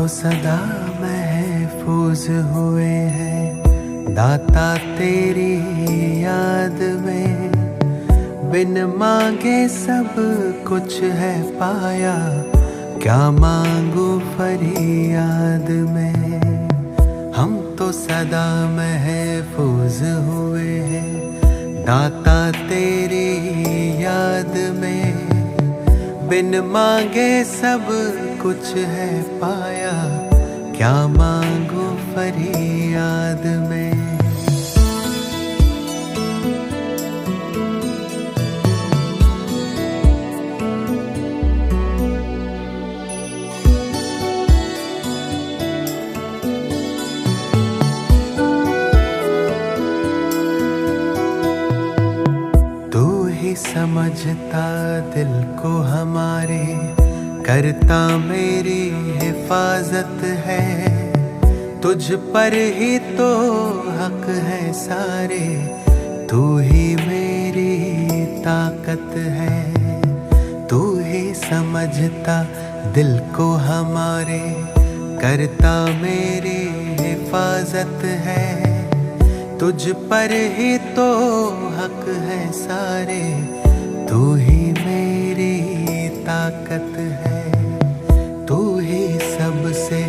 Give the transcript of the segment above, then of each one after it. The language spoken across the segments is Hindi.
सदा महफूज हुए हैं दाता तेरी याद में। बिन मांगे सब कुछ है पाया, क्या मांगू फरियाद में। हम तो सदा महफूज हुए हैं दाता तेरी याद में। बिन मांगे सब कुछ है पाया, क्या मांगू फरियाद में। तू ही समझता दिल को हमारे, करता मेरी हिफाजत है। तुझ पर ही तो हक है सारे, तू ही मेरी ताकत है। तू ही समझता दिल को हमारे, करता मेरी हिफाजत है। तुझ पर ही तो हक है सारे, तू ही मेरी ताकत है। तू ही सबसे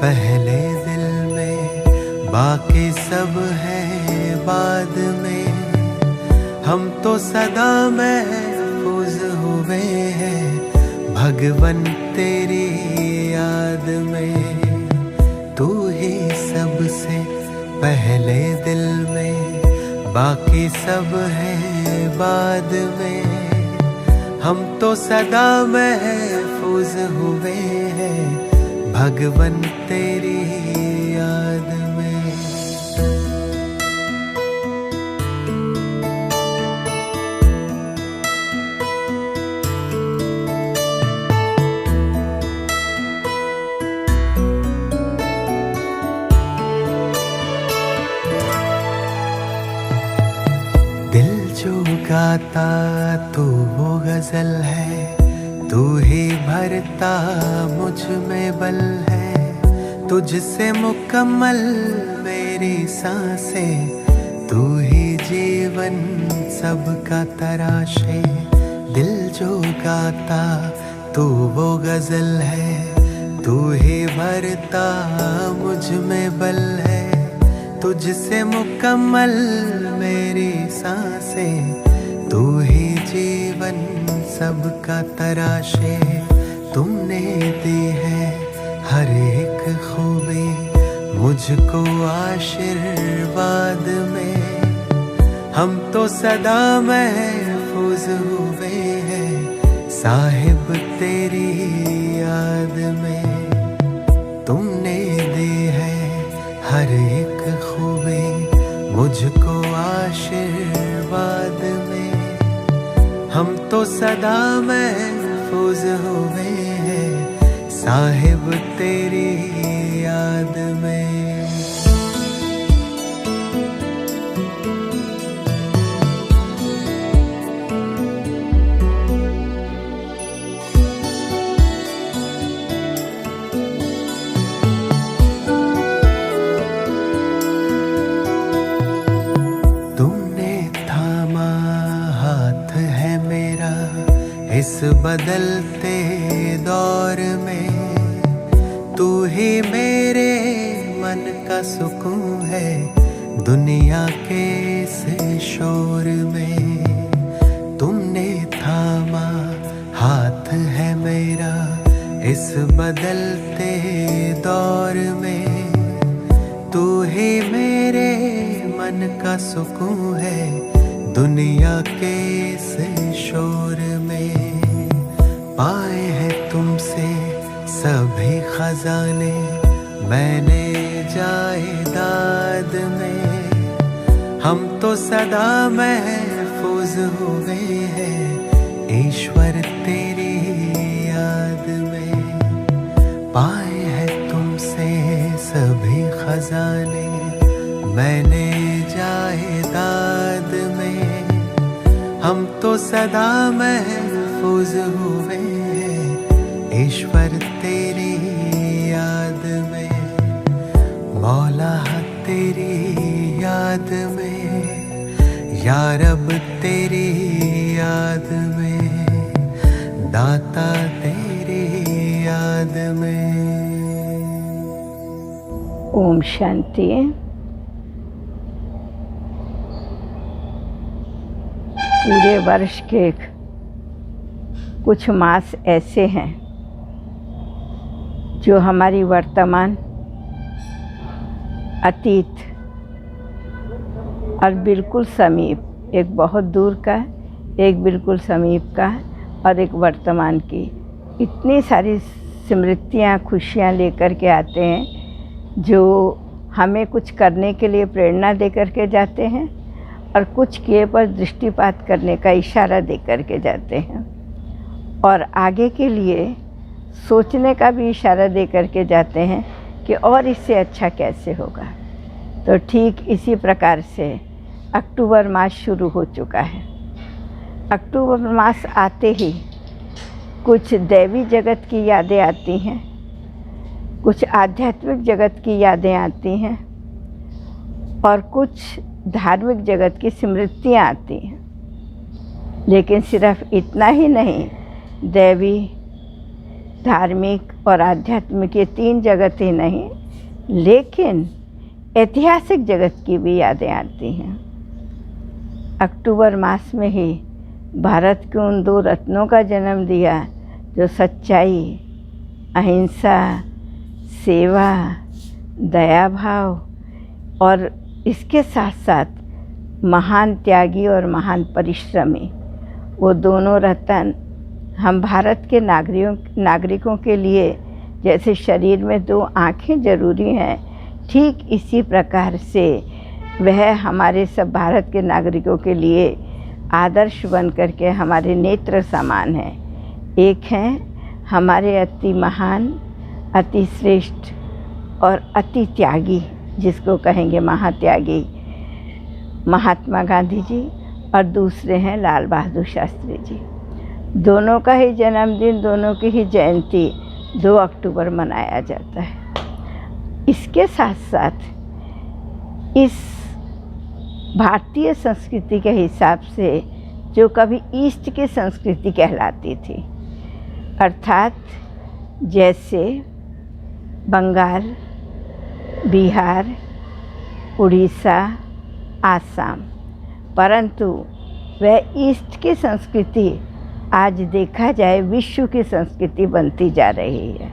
पहले दिल में, बाकी सब है बाद में। हम तो सदा महफूज हुए हैं भगवन तेरी याद में। तू ही सबसे पहले दिल में, बाकी सब है बाद में। हम तो सदा महफूज हुए हैं भगवन तेरी याद में। दिल जो गाता तू वो गजल है, तू ही भरता मुझ में बल है। तुझसे मुकम्मल मेरी सांसें, तू ही जीवन सबका तराशे। दिल जो गाता तू वो गजल है, तू ही भरता मुझ में बल है। तुझसे मुकम्मल मेरी सांसें, तू ही जीवन सबका तराशे। तुमने दी है हर एक खूबी मुझको आशीर्वाद में। हम तो सदा महफूज हुए हैं साहिब तेरी याद में। तुमने दी है हर एक खूबी मुझको आशीर्वाद में। हम तो सदा महफूज हुए हैं साहिब तेरी याद में। इस बदलते दौर में तू ही मेरे मन का सुकून है, दुनिया के इस शोर में। तुमने थामा हाथ है मेरा इस बदलते दौर में। तू ही मेरे मन का सुकून है, दुनिया के इस शोर में। पाए हैं तुमसे सभी खजाने मैंने जायदाद में। हम तो सदा महफूज हुए हैं ईश्वर तेरी याद में। पाए हैं तुमसे सभी खजाने मैंने जायदाद में। हम तो सदा महफूज हुए हैं ईश्वर तेरी याद यार अब तेरी याद में, दाता तेरी याद में। ओम शांति। पूरे वर्ष के कुछ मास ऐसे हैं जो हमारी वर्तमान, अतीत और बिल्कुल समीप, एक बहुत दूर का, एक बिल्कुल समीप का और एक वर्तमान की, इतनी सारी स्मृतियाँ, खुशियाँ लेकर के आते हैं जो हमें कुछ करने के लिए प्रेरणा दे कर के जाते हैं और कुछ किए पर दृष्टिपात करने का इशारा दे कर के जाते हैं और आगे के लिए सोचने का भी इशारा दे कर के जाते हैं कि और इससे अच्छा कैसे होगा। तो ठीक इसी प्रकार से अक्टूबर मास शुरू हो चुका है। अक्टूबर मास आते ही कुछ दैवी जगत की यादें आती हैं, कुछ आध्यात्मिक जगत की यादें आती हैं और कुछ धार्मिक जगत की स्मृतियाँ आती हैं। लेकिन सिर्फ इतना ही नहीं, दैवी, धार्मिक और आध्यात्मिक ये तीन जगत ही नहीं, लेकिन ऐतिहासिक जगत की भी यादें आती हैं। अक्टूबर मास में ही भारत के उन दो रत्नों का जन्म दिया जो सच्चाई, अहिंसा, सेवा, दया भाव और इसके साथ साथ महान त्यागी और महान परिश्रमी, वो दोनों रत्न हम भारत के नागरिकों के लिए जैसे शरीर में दो आँखें ज़रूरी हैं, ठीक इसी प्रकार से वह हमारे सब भारत के नागरिकों के लिए आदर्श बन कर के हमारे नेत्र समान हैं। एक हैं हमारे अति महान, अति श्रेष्ठ और अति त्यागी, जिसको कहेंगे महात्यागी, महात्मा गांधी जी, और दूसरे हैं लाल बहादुर शास्त्री जी। दोनों का ही जन्मदिन, दोनों की ही जयंती 2 अक्टूबर मनाया जाता है। इसके साथ साथ इस भारतीय संस्कृति के हिसाब से जो कभी ईस्ट की संस्कृति कहलाती थी, अर्थात जैसे बंगाल, बिहार, उड़ीसा, आसाम, परंतु वह ईस्ट की संस्कृति आज देखा जाए विश्व की संस्कृति बनती जा रही है।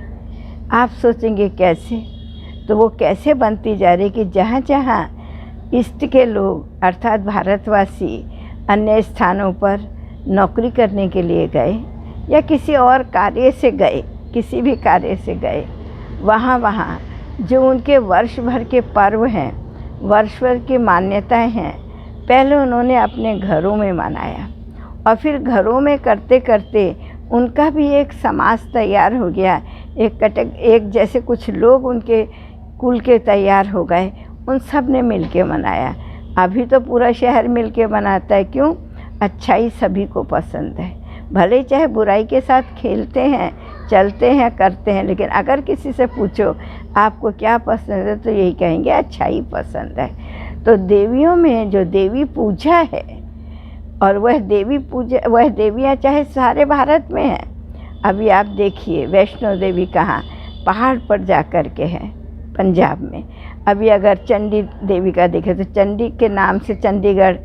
आप सोचेंगे कैसे? तो वो कैसे बनती जा रही कि जहाँ जहाँ ईस्ट के लोग अर्थात भारतवासी अन्य स्थानों पर नौकरी करने के लिए गए या किसी और कार्य से गए, किसी भी कार्य से गए, वहाँ जो उनके वर्ष भर के पर्व हैं, वर्ष भर की मान्यताएं हैं, पहले उन्होंने अपने घरों में मनाया और फिर घरों में करते करते उनका भी एक समाज तैयार हो गया, एक जैसे कुछ लोग उनके कुल के तैयार हो गए, उन सब ने मिल के मनाया। अभी तो पूरा शहर मिल के मनाता है। क्यों? अच्छाई सभी को पसंद है, भले चाहे बुराई के साथ खेलते हैं, चलते हैं, करते हैं, लेकिन अगर किसी से पूछो आपको क्या पसंद है तो यही कहेंगे अच्छाई पसंद है। तो देवियों में जो देवी पूजा है, और वह देवियाँ चाहे सारे भारत में हैं। अभी आप देखिए वैष्णो देवी कहाँ, पहाड़ पर जा कर के है, पंजाब में। अभी अगर चंडी देवी का देखें तो चंडी के नाम से चंडीगढ़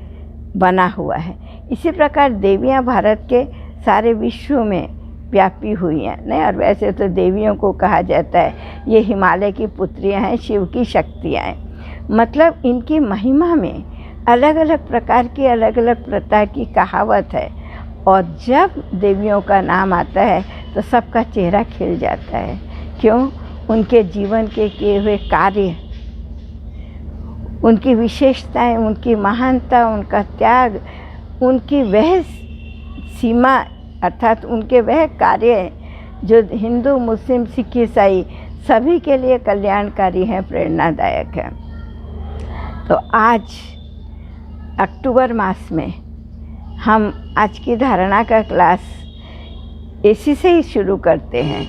बना हुआ है। इसी प्रकार देवियाँ भारत के सारे विश्व में व्यापी हुई हैं नहीं। और वैसे तो देवियों को कहा जाता है ये हिमालय की पुत्रियाँ हैं, शिव की शक्तियाँ हैं। मतलब इनकी महिमा में अलग अलग प्रकार की, अलग अलग प्रकार की कहावत है। और जब देवियों का नाम आता है तो सबका चेहरा खिल जाता है। क्यों? उनके जीवन के किए हुए कार्य, उनकी विशेषताएं, उनकी महानता, उनका त्याग, उनकी वह सीमा अर्थात उनके वह कार्य जो हिंदू, मुस्लिम, सिख, ईसाई सभी के लिए कल्याणकारी हैं, प्रेरणादायक हैं। तो आज अक्टूबर मास में हम आज की धारणा का क्लास इसी से ही शुरू करते हैं,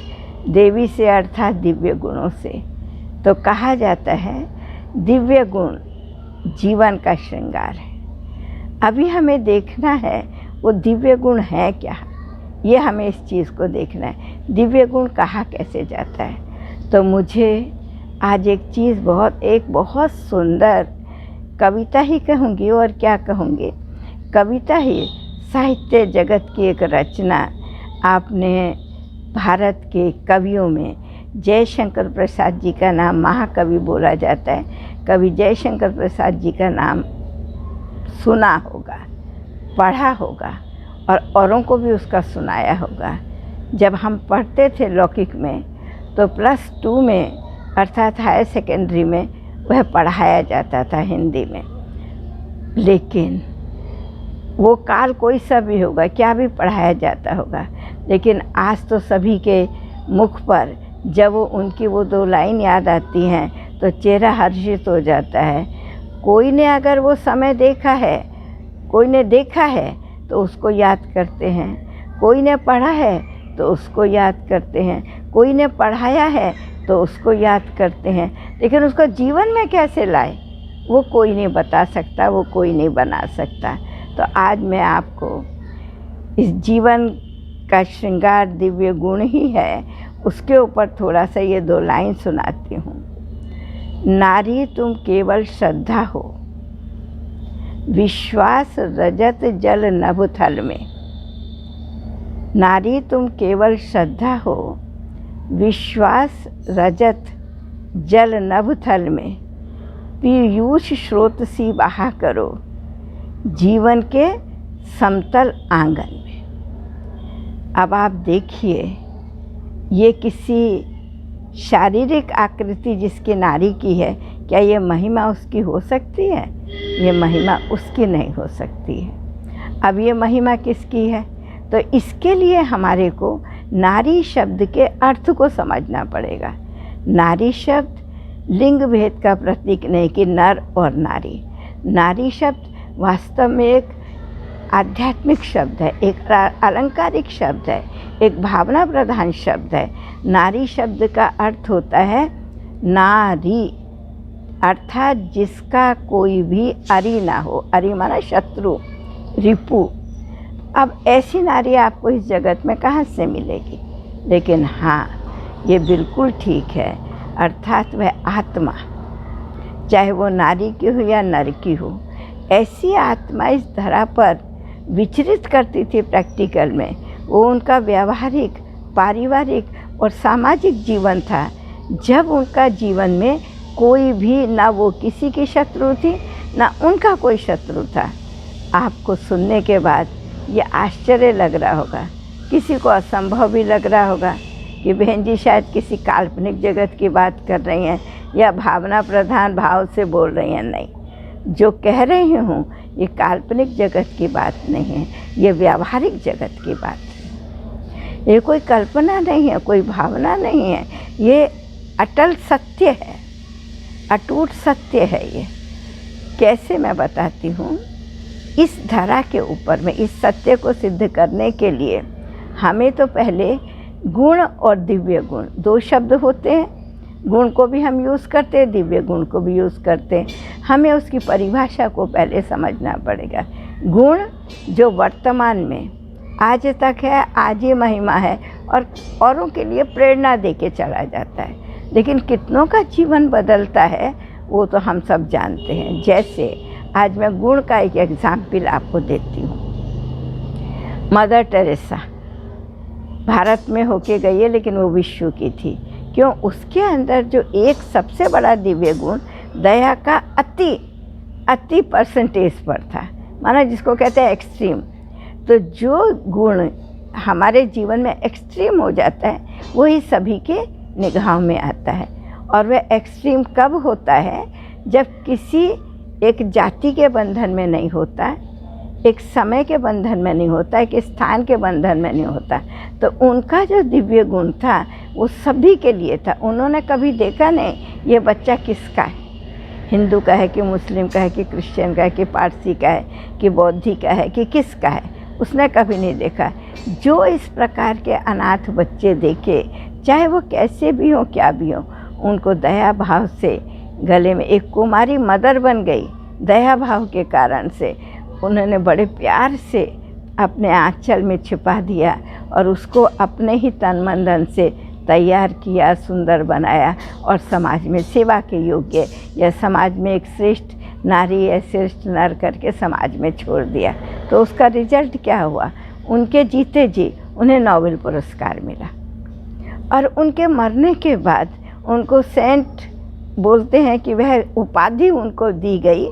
देवी से अर्थात दिव्य गुणों से। तो कहा जाता है दिव्य गुण जीवन का श्रृंगार है। अभी हमें देखना है वो दिव्य गुण है क्या, ये हमें इस चीज़ को देखना है, दिव्य गुण कहाँ कैसे जाता है। तो मुझे आज एक बहुत सुंदर कविता ही कहूँगी, और क्या कहूँगी, कविता ही, साहित्य जगत की एक रचना। आपने भारत के कवियों में जयशंकर प्रसाद जी का नाम महाकवि बोला जाता है। कवि जयशंकर प्रसाद जी का नाम सुना होगा, पढ़ा होगा, और औरों को भी उसका सुनाया होगा। जब हम पढ़ते थे लौकिक में तो +2 में अर्थात हायर सेकेंडरी में वह पढ़ाया जाता था हिंदी में। लेकिन वो काल कोई सा भी होगा, क्या भी पढ़ाया जाता होगा, लेकिन आज तो सभी के मुख पर जब वो उनकी वो 2 लाइन याद आती हैं तो चेहरा हर्षित हो जाता है। कोई ने अगर वो समय देखा है, कोई ने देखा है तो उसको याद करते हैं, कोई ने पढ़ा है तो उसको याद करते हैं, कोई ने पढ़ाया है तो उसको याद करते हैं, लेकिन उसको जीवन में कैसे लाए वो कोई नहीं बता सकता, वो कोई नहीं बना सकता। तो आज मैं आपको इस जीवन का श्रृंगार दिव्य गुण ही है, उसके ऊपर थोड़ा सा ये 2 लाइन सुनाती हूँ। नारी तुम केवल श्रद्धा हो, विश्वास रजत जल नभ थल में। नारी तुम केवल श्रद्धा हो, विश्वास रजत जल नभ थल में। पीयूष स्रोत सी बहा करो, जीवन के समतल आंगन में। अब आप देखिए, ये किसी शारीरिक आकृति जिसकी नारी की है, क्या ये महिमा उसकी हो सकती है? ये महिमा उसकी नहीं हो सकती है। अब ये महिमा किसकी है? तो इसके लिए हमारे को नारी शब्द के अर्थ को समझना पड़ेगा। नारी शब्द लिंग भेद का प्रतीक नहीं कि नर और नारी। नारी शब्द वास्तव में एक आध्यात्मिक शब्द है, एक अलंकारिक शब्द है, एक भावना प्रधान शब्द है। नारी शब्द का अर्थ होता है नारी, अर्थात जिसका कोई भी अरि ना हो। अरि माना शत्रु, रिपु। अब ऐसी नारी आपको इस जगत में कहाँ से मिलेगी? लेकिन हाँ, ये बिल्कुल ठीक है, अर्थात वह आत्मा, चाहे वो नारी की हो या नर की हो, ऐसी आत्मा इस धरा पर विचरित करती थी प्रैक्टिकल में। वो उनका व्यवहारिक, पारिवारिक और सामाजिक जीवन था, जब उनका जीवन में कोई भी, ना वो किसी की शत्रु थी ना उनका कोई शत्रु था। आपको सुनने के बाद ये आश्चर्य लग रहा होगा, किसी को असंभव भी लग रहा होगा कि बहन जी शायद किसी काल्पनिक जगत की बात कर रही हैं या भावना प्रधान भाव से बोल रही हैं। नहीं, जो कह रही हूँ ये काल्पनिक जगत की बात नहीं है, ये व्यावहारिक जगत की बात है। ये कोई कल्पना नहीं है, कोई भावना नहीं है, ये अटल सत्य है, अटूट सत्य है। ये कैसे मैं बताती हूँ। इस धरा के ऊपर में इस सत्य को सिद्ध करने के लिए हमें तो पहले गुण और दिव्य गुण 2 शब्द होते हैं। गुण को भी हम यूज़ करते हैं, दिव्य गुण को भी यूज़ करते हैं। हमें उसकी परिभाषा को पहले समझना पड़ेगा। गुण जो वर्तमान में आज तक है, आज ये महिमा है और औरों के लिए प्रेरणा दे के चला जाता है, लेकिन कितनों का जीवन बदलता है वो तो हम सब जानते हैं। जैसे आज मैं गुण का एक एग्जाम्पल आपको देती हूँ। मदर टेरेसा भारत में होके गई है, लेकिन वो विश्व की थी। क्यों? उसके अंदर जो एक सबसे बड़ा दिव्य गुण दया का अति परसेंटेज पर था, माना जिसको कहते हैं एक्सट्रीम। तो जो गुण हमारे जीवन में एक्सट्रीम हो जाता है वही सभी के निगाहों में आता है। और वह एक्सट्रीम कब होता है? जब किसी एक जाति के बंधन में नहीं होता, एक समय के बंधन में नहीं होता, एक स्थान के बंधन में नहीं होता। तो उनका जो दिव्य गुण था वो सभी के लिए था। उन्होंने कभी देखा नहीं ये बच्चा किसका है, हिंदू का है कि मुस्लिम का है कि क्रिश्चियन का है कि पारसी का है कि बौद्धि का है कि किसका है, उसने कभी नहीं देखा। जो इस प्रकार के अनाथ बच्चे देखे, चाहे वो कैसे भी हों क्या भी हों, उनको दया भाव से गले में, एक कुमारी मदर बन गई दया भाव के कारण से। उन्होंने बड़े प्यार से अपने आंचल में छिपा दिया और उसको अपने ही तन मन धन से तैयार किया, सुंदर बनाया और समाज में सेवा के योग्य या समाज में एक श्रेष्ठ नारी या श्रेष्ठ नर करके समाज में छोड़ दिया। तो उसका रिजल्ट क्या हुआ? उनके जीते जी उन्हें नोबेल पुरस्कार मिला और उनके मरने के बाद उनको सेंट बोलते हैं कि वह उपाधि उनको दी गई,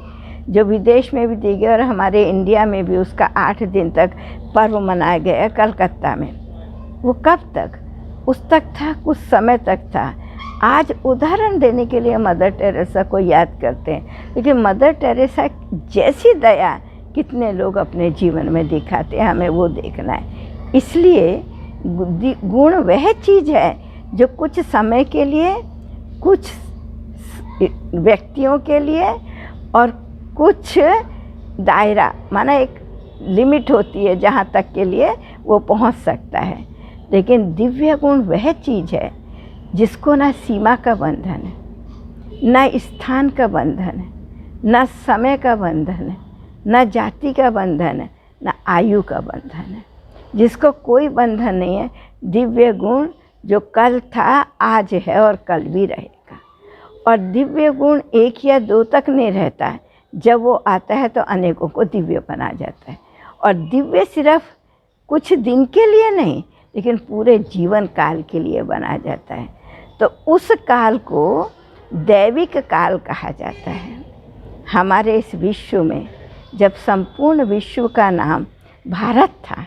जो विदेश में भी दी गई और हमारे इंडिया में भी उसका 8 दिन तक पर्व मनाया गया कलकत्ता में। वो कब तक? उस तक था, कुछ समय तक था। आज उदाहरण देने के लिए मदर टेरेसा को याद करते हैं, लेकिन मदर टेरेसा जैसी दया कितने लोग अपने जीवन में दिखाते हैं, हमें वो देखना है। इसलिए गुण वह चीज़ है जो कुछ समय के लिए, कुछ व्यक्तियों के लिए और कुछ दायरा, माना एक लिमिट होती है जहाँ तक के लिए वो पहुँच सकता है। लेकिन दिव्य गुण वह चीज़ है जिसको ना सीमा का बंधन है, ना स्थान का बंधन है, ना समय का बंधन है, ना जाति का बंधन है, ना आयु का बंधन है, जिसको कोई बंधन नहीं है। दिव्य गुण जो कल था, आज है और कल भी रहेगा। और दिव्य गुण 1 या 2 तक नहीं रहता है, जब वो आता है तो अनेकों को दिव्य बना जाता है। और दिव्य सिर्फ कुछ दिन के लिए नहीं, लेकिन पूरे जीवन काल के लिए बना जाता है। तो उस काल को दैविक काल कहा जाता है। हमारे इस विश्व में जब संपूर्ण विश्व का नाम भारत था,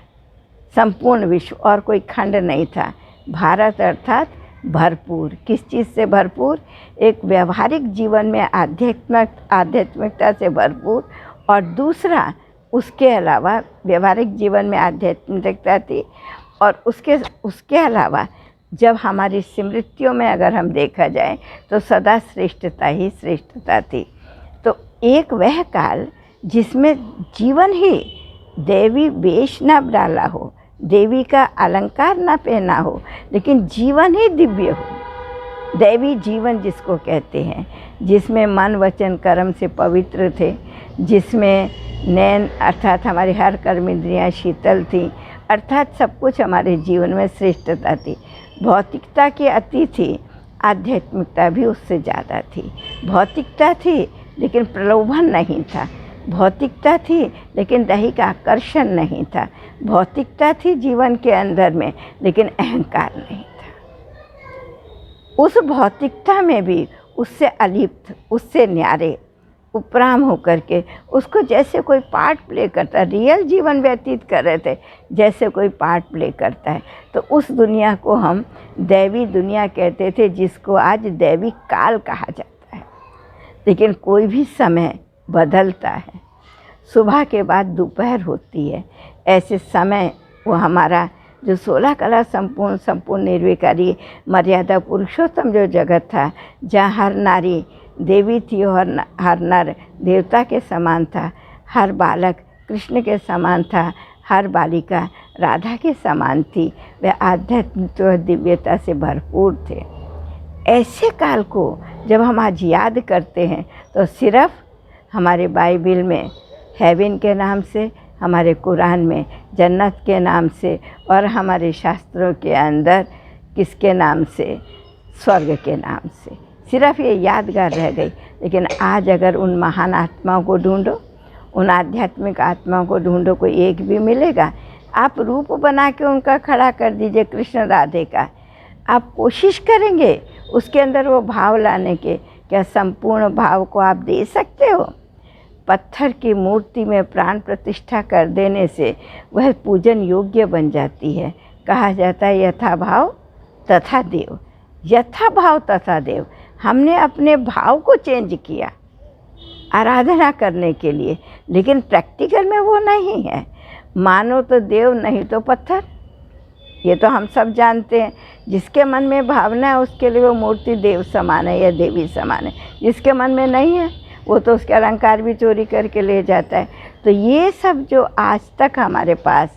संपूर्ण विश्व और कोई खंड नहीं था, भारत अर्थात भरपूर। किस चीज़ से भरपूर? एक व्यवहारिक जीवन में आध्यात्मिकता से भरपूर, और दूसरा उसके अलावा व्यवहारिक जीवन में आध्यात्मिकता थी, और उसके अलावा जब हमारी स्मृतियों में अगर हम देखा जाए तो सदा श्रेष्ठता ही श्रेष्ठता थी। तो एक वह काल जिसमें जीवन ही देवी वेश न डाला हो, देवी का अलंकार न पहना हो, लेकिन जीवन ही दिव्य हो। दैवी जीवन जिसको कहते हैं, जिसमें मन वचन कर्म से पवित्र थे, जिसमें नैन अर्थात हमारी हर कर्म इंद्रियाँ शीतल थी, अर्थात सब कुछ हमारे जीवन में श्रेष्ठता थी। भौतिकता की अति थी, आध्यात्मिकता भी उससे ज़्यादा थी। भौतिकता थी लेकिन प्रलोभन नहीं था, भौतिकता थी लेकिन दैहिक आकर्षण नहीं था, भौतिकता थी जीवन के अंदर में लेकिन अहंकार नहीं था। उस भौतिकता में भी उससे अलिप्त, उससे न्यारे, उपराम होकर के उसको जैसे कोई पार्ट प्ले करता है, रियल जीवन व्यतीत कर रहे थे जैसे कोई पार्ट प्ले करता है। तो उस दुनिया को हम दैवी दुनिया कहते थे, जिसको आज दैवी काल कहा जाता है। लेकिन कोई भी समय बदलता है, सुबह के बाद दोपहर होती है, ऐसे समय वो हमारा जो 16 कला संपूर्ण निर्विकारी मर्यादा पुरुषोत्तम जो जगत था, जहाँ हर नारी देवी थी और हर नर देवता के समान था, हर बालक कृष्ण के समान था, हर बालिका राधा के समान थी, वे आध्यात्मिक दिव्यता से भरपूर थे। ऐसे काल को जब हम आज याद करते हैं तो सिर्फ हमारे बाइबिल में हेवन के नाम से, हमारे कुरान में जन्नत के नाम से, और हमारे शास्त्रों के अंदर किसके नाम से? स्वर्ग के नाम से। सिर्फ ये यादगार रह गई। लेकिन आज अगर उन महान आत्माओं को ढूंढो, उन आध्यात्मिक आत्माओं को ढूंढो, कोई एक भी मिलेगा? आप रूप बना के उनका खड़ा कर दीजिए कृष्ण राधे का, आप कोशिश करेंगे उसके अंदर वो भाव लाने के, क्या संपूर्ण भाव को आप दे सकते हो? पत्थर की मूर्ति में प्राण प्रतिष्ठा कर देने से वह पूजन योग्य बन जाती है। कहा जाता है यथा भाव तथा देव, यथा भाव तथा देव। हमने अपने भाव को चेंज किया आराधना करने के लिए, लेकिन प्रैक्टिकल में वो नहीं है। मानो तो देव, नहीं तो पत्थर, ये तो हम सब जानते हैं। जिसके मन में भावना है उसके लिए वो मूर्ति देव समान है या देवी समान है, जिसके मन में नहीं है वो तो उसके अलंकार भी चोरी करके ले जाता है। तो ये सब जो आज तक हमारे पास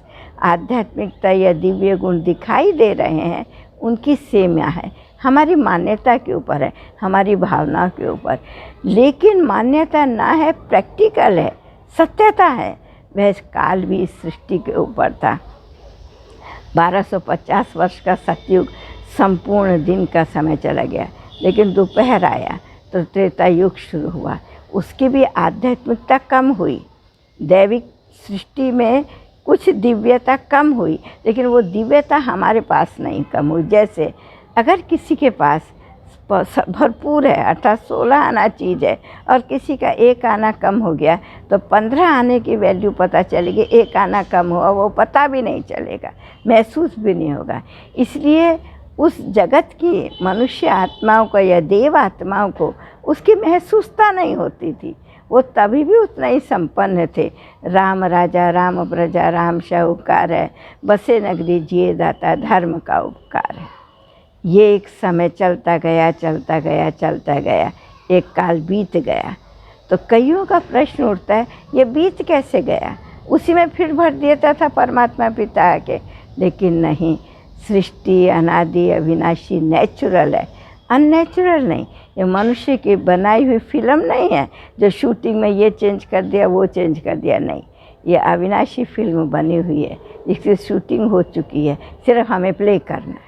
आध्यात्मिकता या दिव्य गुण दिखाई दे रहे हैं, उनकी सीमा है, हमारी मान्यता के ऊपर है, हमारी भावना के ऊपर। लेकिन मान्यता ना है, प्रैक्टिकल है, सत्यता है। वह काल भी इस सृष्टि के ऊपर था। 1250 वर्ष का सतयुग संपूर्ण दिन का समय चला गया, लेकिन दोपहर आया तो त्रेता युग शुरू हुआ। उसकी भी आध्यात्मिकता कम हुई, दैविक सृष्टि में कुछ दिव्यता कम हुई, लेकिन वो दिव्यता हमारे पास नहीं कम हुई। जैसे अगर किसी के पास भरपूर है, अर्थात 16 आना चीज़ है, और किसी का 1 आना कम हो गया, तो 15 आने की वैल्यू पता चलेगी। 1 आना कम हुआ वो पता भी नहीं चलेगा, महसूस भी नहीं होगा। इसलिए उस जगत की मनुष्य आत्माओं को या देव आत्माओं को उसकी महसूसता नहीं होती थी। वो तभी भी उतना ही संपन्न थे। राम राजा राम प्रजा राम शाहूकार है, बसे नगरी जिए दाता धर्म का उपकार है। ये एक समय चलता गया चलता गया चलता गया, एक काल बीत गया। तो कईयों का प्रश्न उठता है, ये बीत कैसे गया? उसी में फिर भर देता था परमात्मा पिता आके। लेकिन नहीं, सृष्टि अनादि अविनाशी नेचुरल है, अननेचुरल नहीं। ये मनुष्य की बनाई हुई फिल्म नहीं है जो शूटिंग में ये चेंज कर दिया वो चेंज कर दिया, नहीं। ये अविनाशी फिल्म बनी हुई है जिसकी शूटिंग हो चुकी है, सिर्फ हमें प्ले करना है।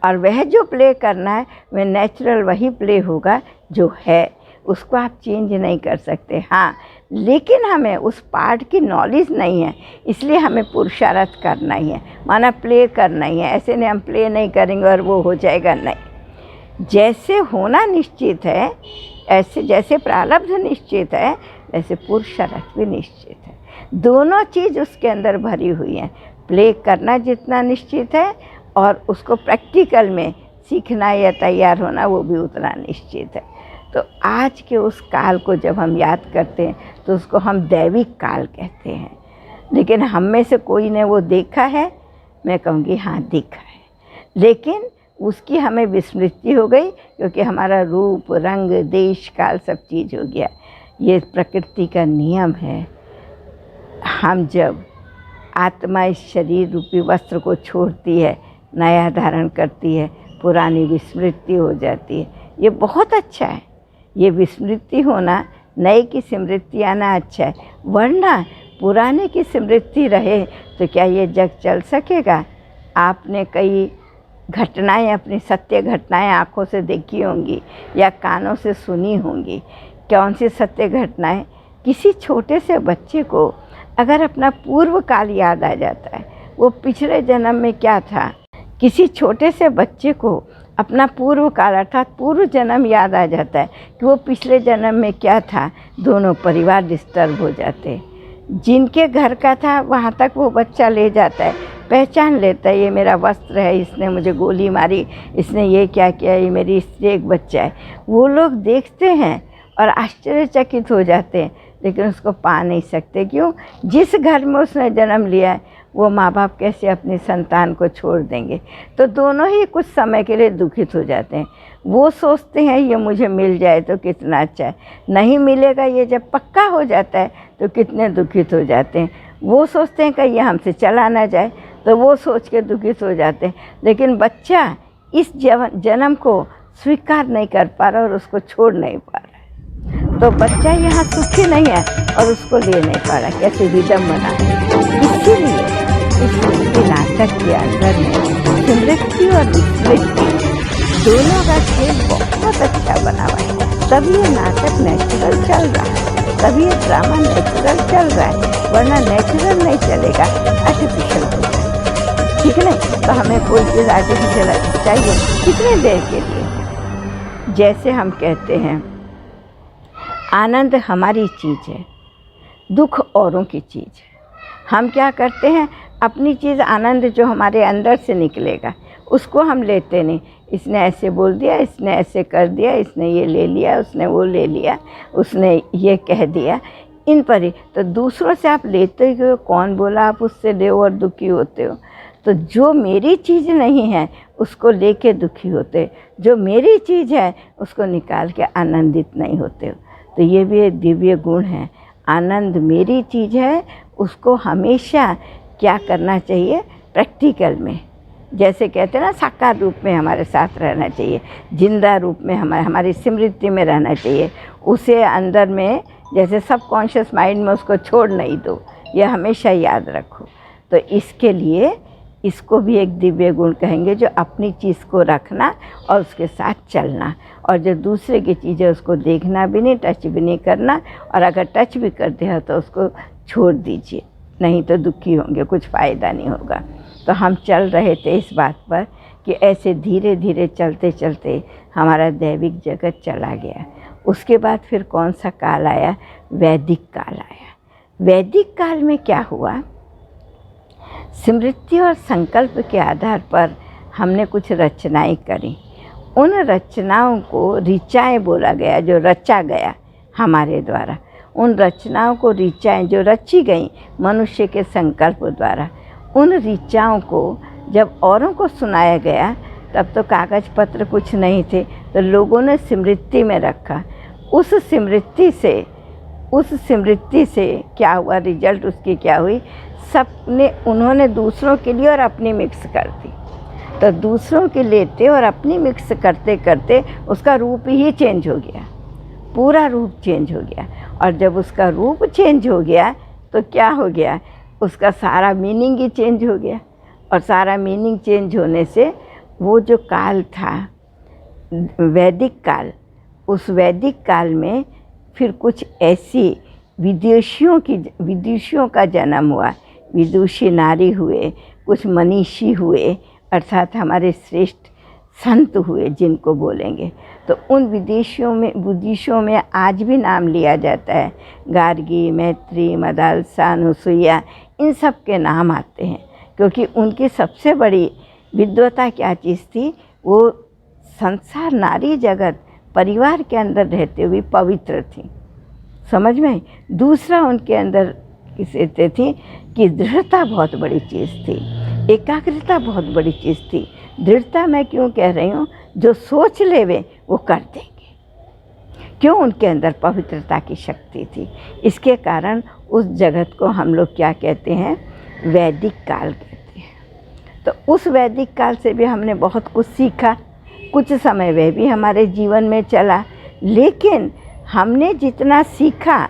और वह जो प्ले करना है वह नेचुरल वही प्ले होगा जो है, उसको आप चेंज नहीं कर सकते। हाँ, लेकिन हमें उस पार्ट की नॉलेज नहीं है, इसलिए हमें पुरुषार्थ करना ही है, माना प्ले करना ही है। ऐसे नहीं हम प्ले नहीं करेंगे और वो हो जाएगा, नहीं। जैसे होना निश्चित है, ऐसे जैसे प्रारब्ध निश्चित है, वैसे पुरुषार्थ भी निश्चित है। दोनों चीज़ उसके अंदर भरी हुई है। प्ले करना जितना निश्चित है और उसको प्रैक्टिकल में सीखना या तैयार होना वो भी उतना निश्चित है। तो आज के उस काल को जब हम याद करते हैं तो उसको हम दैविक काल कहते हैं। लेकिन हम में से कोई ने वो देखा है? मैं कहूँगी हाँ, देखा है, लेकिन उसकी हमें विस्मृति हो गई, क्योंकि हमारा रूप रंग देश काल सब चीज़ हो गया। ये प्रकृति का नियम है। हम जब आत्मा इस शरीर रूपी वस्त्र को छोड़ती है, नया धारण करती है, पुरानी विस्मृति हो जाती है। ये बहुत अच्छा है, ये विस्मृति होना, नए की स्मृति आना अच्छा है। वरना पुराने की स्मृति रहे तो क्या ये जग चल सकेगा? आपने कई घटनाएं, अपनी सत्य घटनाएं आँखों से देखी होंगी या कानों से सुनी होंगी। कौन सी सत्य घटनाएं? किसी छोटे से बच्चे को अगर अपना पूर्व काल याद आ जाता है, वो पिछले जन्म में क्या था, किसी छोटे से बच्चे को अपना पूर्व काल अर्थात पूर्व जन्म याद आ जाता है कि वो पिछले जन्म में क्या था, दोनों परिवार डिस्टर्ब हो जाते हैं। जिनके घर का था वहाँ तक वो बच्चा ले जाता है, पहचान लेता है, ये मेरा वस्त्र है, इसने मुझे गोली मारी, इसने ये क्या किया, ये मेरी स्त्री एक बच्चा है। वो लोग देखते हैं और आश्चर्यचकित हो जाते हैं, लेकिन उसको पा नहीं सकते। क्यों? जिस घर में उसने जन्म लिया है वो माँ बाप कैसे अपनी संतान को छोड़ देंगे? तो दोनों ही कुछ समय के लिए दुखित हो जाते हैं। वो सोचते हैं ये मुझे मिल जाए तो कितना अच्छा है, नहीं मिलेगा, ये जब पक्का हो जाता है तो कितने दुखित हो जाते हैं। वो सोचते हैं कि ये हमसे चला ना जाए, तो वो सोच के दुखित हो जाते हैं। लेकिन बच्चा इस जन्म को स्वीकार नहीं कर पा रहा और उसको छोड़ नहीं पा रहा है, तो बच्चा यहाँ सुखी नहीं है और उसको ले नहीं पा रहा। कैसे विडम्बना है। इसीलिए इस नाटक के अंदर में स्मृति और विस्मृति दोनों का खेल बहुत अच्छा बना हुआ है। तभी ये नाटक नेचुरल चल रहा है, तभी ये ड्रामा नेचुरल चल रहा है। वरना नेचुरल नहीं चलेगा, आर्टिफिशियल हो जाएगा। ठीक है? तो हमें कोई चीज़ आर्टिफिशियल चाहिए कितने देर के लिए? जैसे हम कहते हैं आनंद हमारी चीज़ है, दुख औरों की चीज़ है। हम क्या करते हैं, अपनी चीज़ आनंद जो हमारे अंदर से निकलेगा उसको हम लेते नहीं। इसने ऐसे बोल दिया, इसने ऐसे कर दिया, इसने ये ले लिया, उसने वो ले लिया, उसने ये कह दिया, इन पर ही तो दूसरों से आप लेते हो। कौन बोला आप उससे ले और दुखी होते हो? तो जो मेरी चीज़ नहीं है उसको लेके दुखी होते, जो मेरी चीज़ है उसको निकाल के आनंदित नहीं होते हो। तो ये भी एक दिव्य गुण है। आनंद मेरी चीज़ है, उसको हमेशा क्या करना चाहिए? प्रैक्टिकल में, जैसे कहते हैं ना, साकार रूप में हमारे साथ रहना चाहिए, जिंदा रूप में हमारी स्मृति में रहना चाहिए, उसे अंदर में जैसे सबकॉन्शियस माइंड में उसको छोड़ नहीं दो, ये हमेशा याद रखो। तो इसके लिए इसको भी एक दिव्य गुण कहेंगे, जो अपनी चीज़ को रखना और उसके साथ चलना, और जो दूसरे की चीज़ है उसको देखना भी नहीं, टच भी नहीं करना, और अगर टच भी करते हैं तो उसको छोड़ दीजिए, नहीं तो दुखी होंगे, कुछ फ़ायदा नहीं होगा। तो हम चल रहे थे इस बात पर कि ऐसे धीरे धीरे चलते चलते हमारा दैविक जगत चला गया। उसके बाद फिर कौन सा काल आया? वैदिक काल आया। वैदिक काल में क्या हुआ? स्मृति और संकल्प के आधार पर हमने कुछ रचनाएं करी। उन रचनाओं को ऋचाएँ बोला गया, जो रचा गया हमारे द्वारा। उन रचनाओं को ऋचाएँ जो रची गई मनुष्य के संकल्प द्वारा, उन ऋचाओं को जब औरों को सुनाया गया, तब तो कागज़ पत्र कुछ नहीं थे, तो लोगों ने स्मृति में रखा। उस स्मृति से क्या हुआ? रिजल्ट उसकी क्या हुई? उन्होंने दूसरों के लिए और अपनी मिक्स कर दी। तो दूसरों के लेते और अपनी मिक्स करते करते उसका रूप ही चेंज हो गया, पूरा रूप चेंज हो गया। और जब उसका रूप चेंज हो गया तो क्या हो गया? उसका सारा मीनिंग ही चेंज हो गया। और सारा मीनिंग चेंज होने से वो जो काल था वैदिक काल, उस वैदिक काल में फिर कुछ ऐसी विदुषियों का जन्म हुआ। विदुषी नारी हुए, कुछ मनीषी हुए, अर्थात हमारे श्रेष्ठ संत हुए जिनको बोलेंगे। तो उन विदुषियों में आज भी नाम लिया जाता है। गार्गी, मैत्री, मदालसा, अनुसुईया, इन सब के नाम आते हैं, क्योंकि उनकी सबसे बड़ी विद्वता क्या चीज़ थी? वो संसार, नारी जगत, परिवार के अंदर रहते हुए पवित्र थी। समझ में? दूसरा उनके अंदर किसे थी कि दृढ़ता बहुत बड़ी चीज़ थी, एकाग्रता बहुत बड़ी चीज़ थी। दृढ़ता मैं क्यों कह रही हूँ? जो सोच लेवे वो कर देंगे। क्यों? उनके अंदर पवित्रता की शक्ति थी। इसके कारण उस जगत को हम लोग क्या कहते हैं? वैदिक काल कहते हैं। तो उस वैदिक काल से भी हमने बहुत कुछ सीखा। कुछ समय वह भी हमारे जीवन में चला, लेकिन हमने जितना सीखा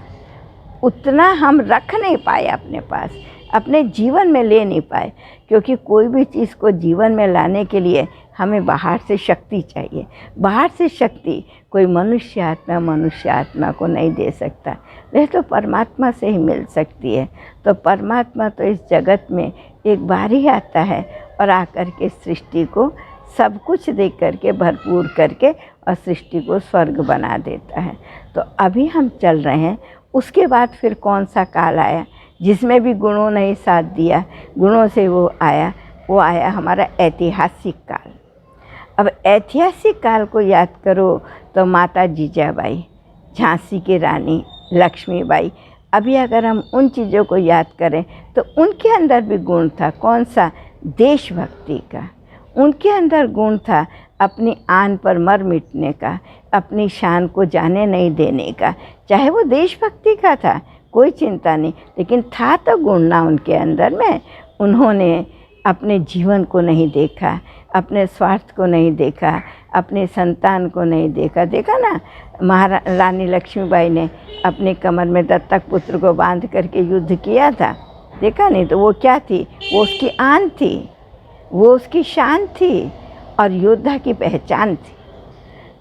उतना हम रख नहीं पाए अपने पास, अपने जीवन में ले नहीं पाए। क्योंकि कोई भी चीज़ को जीवन में लाने के लिए हमें बाहर से शक्ति चाहिए। बाहर से शक्ति कोई मनुष्य आत्मा को नहीं दे सकता, वह तो परमात्मा से ही मिल सकती है। तो परमात्मा तो इस जगत में एक बार ही आता है और आकर के सृष्टि को सब कुछ दे करके, भरपूर करके, और सृष्टि को स्वर्ग बना देता है। तो अभी हम चल रहे हैं। उसके बाद फिर कौन सा काल आया जिसमें भी गुणों ने साथ दिया? गुणों से वो आया हमारा ऐतिहासिक काल। अब ऐतिहासिक काल को याद करो तो माता जीजाबाई, झांसी की रानी लक्ष्मीबाई, अभी अगर हम उन चीज़ों को याद करें तो उनके अंदर भी गुण था। कौन सा? देशभक्ति का। उनके अंदर गुण था अपनी आन पर मर मिटने का, अपनी शान को जाने नहीं देने का। चाहे वो देशभक्ति का था, कोई चिंता नहीं, लेकिन था तो गुण ना उनके अंदर में। उन्होंने अपने जीवन को नहीं देखा, अपने स्वार्थ को नहीं देखा, अपने संतान को नहीं देखा। देखा ना, रानी लक्ष्मीबाई ने अपने कमर में दत्तक पुत्र को बांध करके युद्ध किया था। देखा नहीं? तो वो क्या थी? वो उसकी आन थी, वो उसकी शान थी और योद्धा की पहचान थी।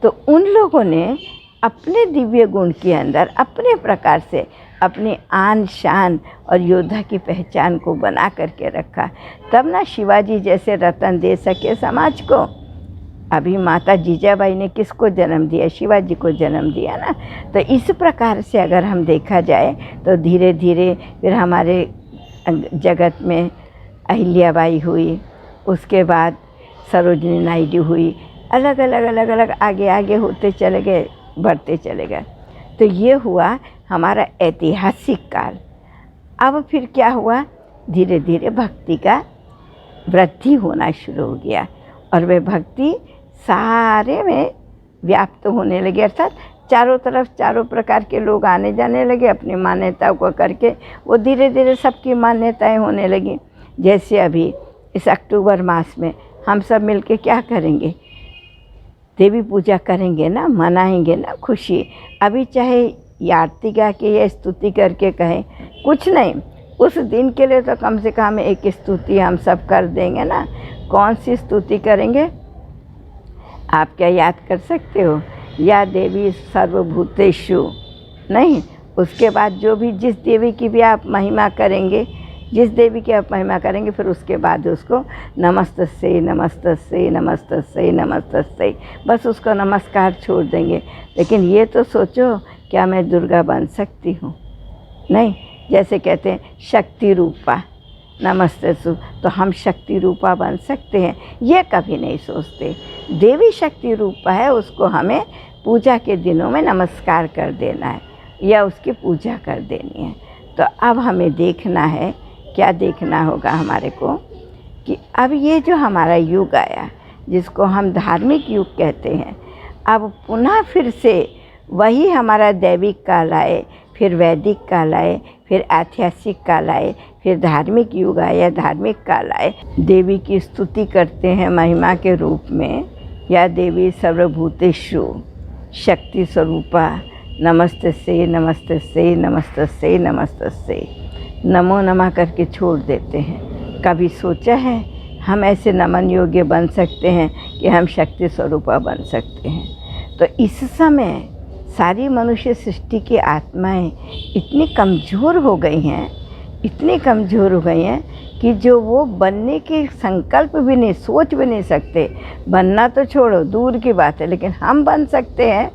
तो उन लोगों ने अपने दिव्य गुण के अंदर अपने प्रकार से अपनी आन, शान और योद्धा की पहचान को बना करके रखा। तब ना शिवाजी जैसे रतन दे सके समाज को। अभी माता जीजाबाई ने किसको जन्म दिया? शिवाजी को जन्म दिया ना। तो इस प्रकार से अगर हम देखा जाए तो धीरे धीरे फिर हमारे जगत में अहिल्याबाई हुई, उसके बाद सरोजिनी नायडू हुई, अलग अलग आगे होते चले गए, बढ़ते चले गए। तो ये हुआ हमारा ऐतिहासिक काल। अब फिर क्या हुआ? धीरे धीरे भक्ति का वृद्धि होना शुरू हो गया और वह भक्ति सारे में व्याप्त होने लगे। अर्थात चारों तरफ चारों प्रकार के लोग आने जाने लगे अपनी मान्यताओं को करके। वो धीरे धीरे सबकी मान्यताएं होने लगी। जैसे अभी इस अक्टूबर मास में हम सब मिलके क्या करेंगे? देवी पूजा करेंगे ना, मनाएंगे ना खुशी। अभी चाहे या आरती गा के या स्तुति करके कहें, कुछ नहीं, उस दिन के लिए तो कम से कम एक स्तुति हम सब कर देंगे ना। कौन सी स्तुति करेंगे? आप क्या याद कर सकते हो? या देवी सर्वभूतेषु, नहीं, उसके बाद जो भी जिस देवी की भी आप महिमा करेंगे, जिस देवी की आप महिमा करेंगे, फिर उसके बाद उसको नमस्तस्यै नमस्तस्यै नमस्तस्यै नमस्तस्यै, बस उसको नमस्कार छोड़ देंगे। लेकिन ये तो सोचो, क्या मैं दुर्गा बन सकती हूँ? नहीं, जैसे कहते हैं शक्ति रूपा नमस्तेसु, तो हम शक्ति रूपा बन सकते हैं? ये कभी नहीं सोचते। देवी शक्ति रूपा है, उसको हमें पूजा के दिनों में नमस्कार कर देना है या उसकी पूजा कर देनी है। तो अब हमें देखना है, क्या देखना होगा हमारे को, कि अब ये जो हमारा युग आया, जिसको हम धार्मिक युग कहते हैं, अब पुनः फिर से वही हमारा दैविक काल आए, फिर वैदिक काल आए, फिर ऐतिहासिक काल आए, फिर धार्मिक युग आए, धार्मिक काल आए। देवी की स्तुति करते हैं महिमा के रूप में, या देवी सर्वभूतेषु शक्ति स्वरूपा नमस्तस्यै नमस्तस्यै नमस्तस्यै नमस्तस्यै, नमो नमः करके छोड़ देते हैं। कभी सोचा है हम ऐसे नमन योग्य बन सकते हैं कि हम शक्ति स्वरूपा बन सकते हैं? तो इस समय सारी मनुष्य सृष्टि की आत्माएं इतनी कमज़ोर हो गई हैं, इतनी कमज़ोर हो गई हैं कि जो वो बनने के संकल्प भी नहीं, सोच भी नहीं सकते। बनना तो छोड़ो, दूर की बात है, लेकिन हम बन सकते हैं,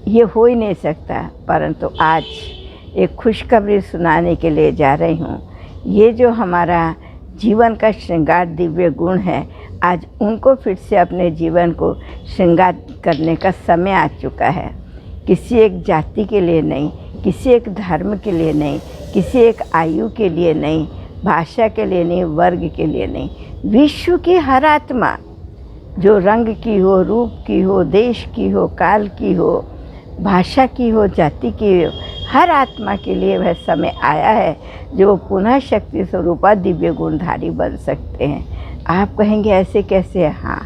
ये हो ही नहीं सकता। परंतु आज एक खुशखबरी सुनाने के लिए जा रही हूँ। ये जो हमारा जीवन का श्रृंगार दिव्य गुण है, आज उनको फिर से अपने जीवन को श्रृंगार करने का समय आ चुका है। किसी एक जाति के लिए नहीं, किसी एक धर्म के लिए नहीं, किसी एक आयु के लिए नहीं, भाषा के लिए नहीं, वर्ग के लिए नहीं, विश्व की हर आत्मा, जो रंग की हो, रूप की हो, देश की हो, काल की हो, भाषा की हो, जाति की हो, हर आत्मा के लिए वह समय आया है जो पुनः शक्ति स्वरूपा दिव्य गुणधारी बन सकते हैं। आप कहेंगे ऐसे कैसे? हाँ,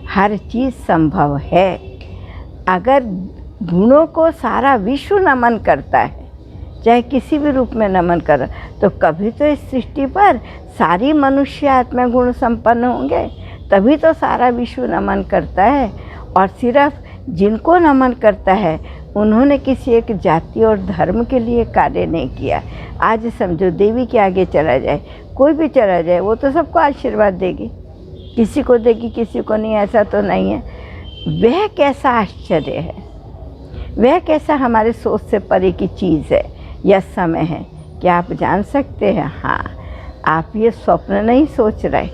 हर चीज़ संभव है। अगर गुणों को सारा विश्व नमन करता है, चाहे किसी भी रूप में नमन कर, तो कभी तो इस सृष्टि पर सारी मनुष्य आत्मा गुण संपन्न होंगे, तभी तो सारा विश्व नमन करता है। और सिर्फ जिनको नमन करता है उन्होंने किसी एक जाति और धर्म के लिए कार्य नहीं किया। आज समझो देवी के आगे चला जाए, कोई भी चला जाए, वो तो सबको आशीर्वाद देगी, किसी को देगी किसी को नहीं, ऐसा तो नहीं है। वह कैसा आश्चर्य है, वह कैसा हमारे सोच से परे की चीज़ है या समय है, क्या आप जान सकते हैं? हाँ, आप ये स्वप्न नहीं सोच रहे,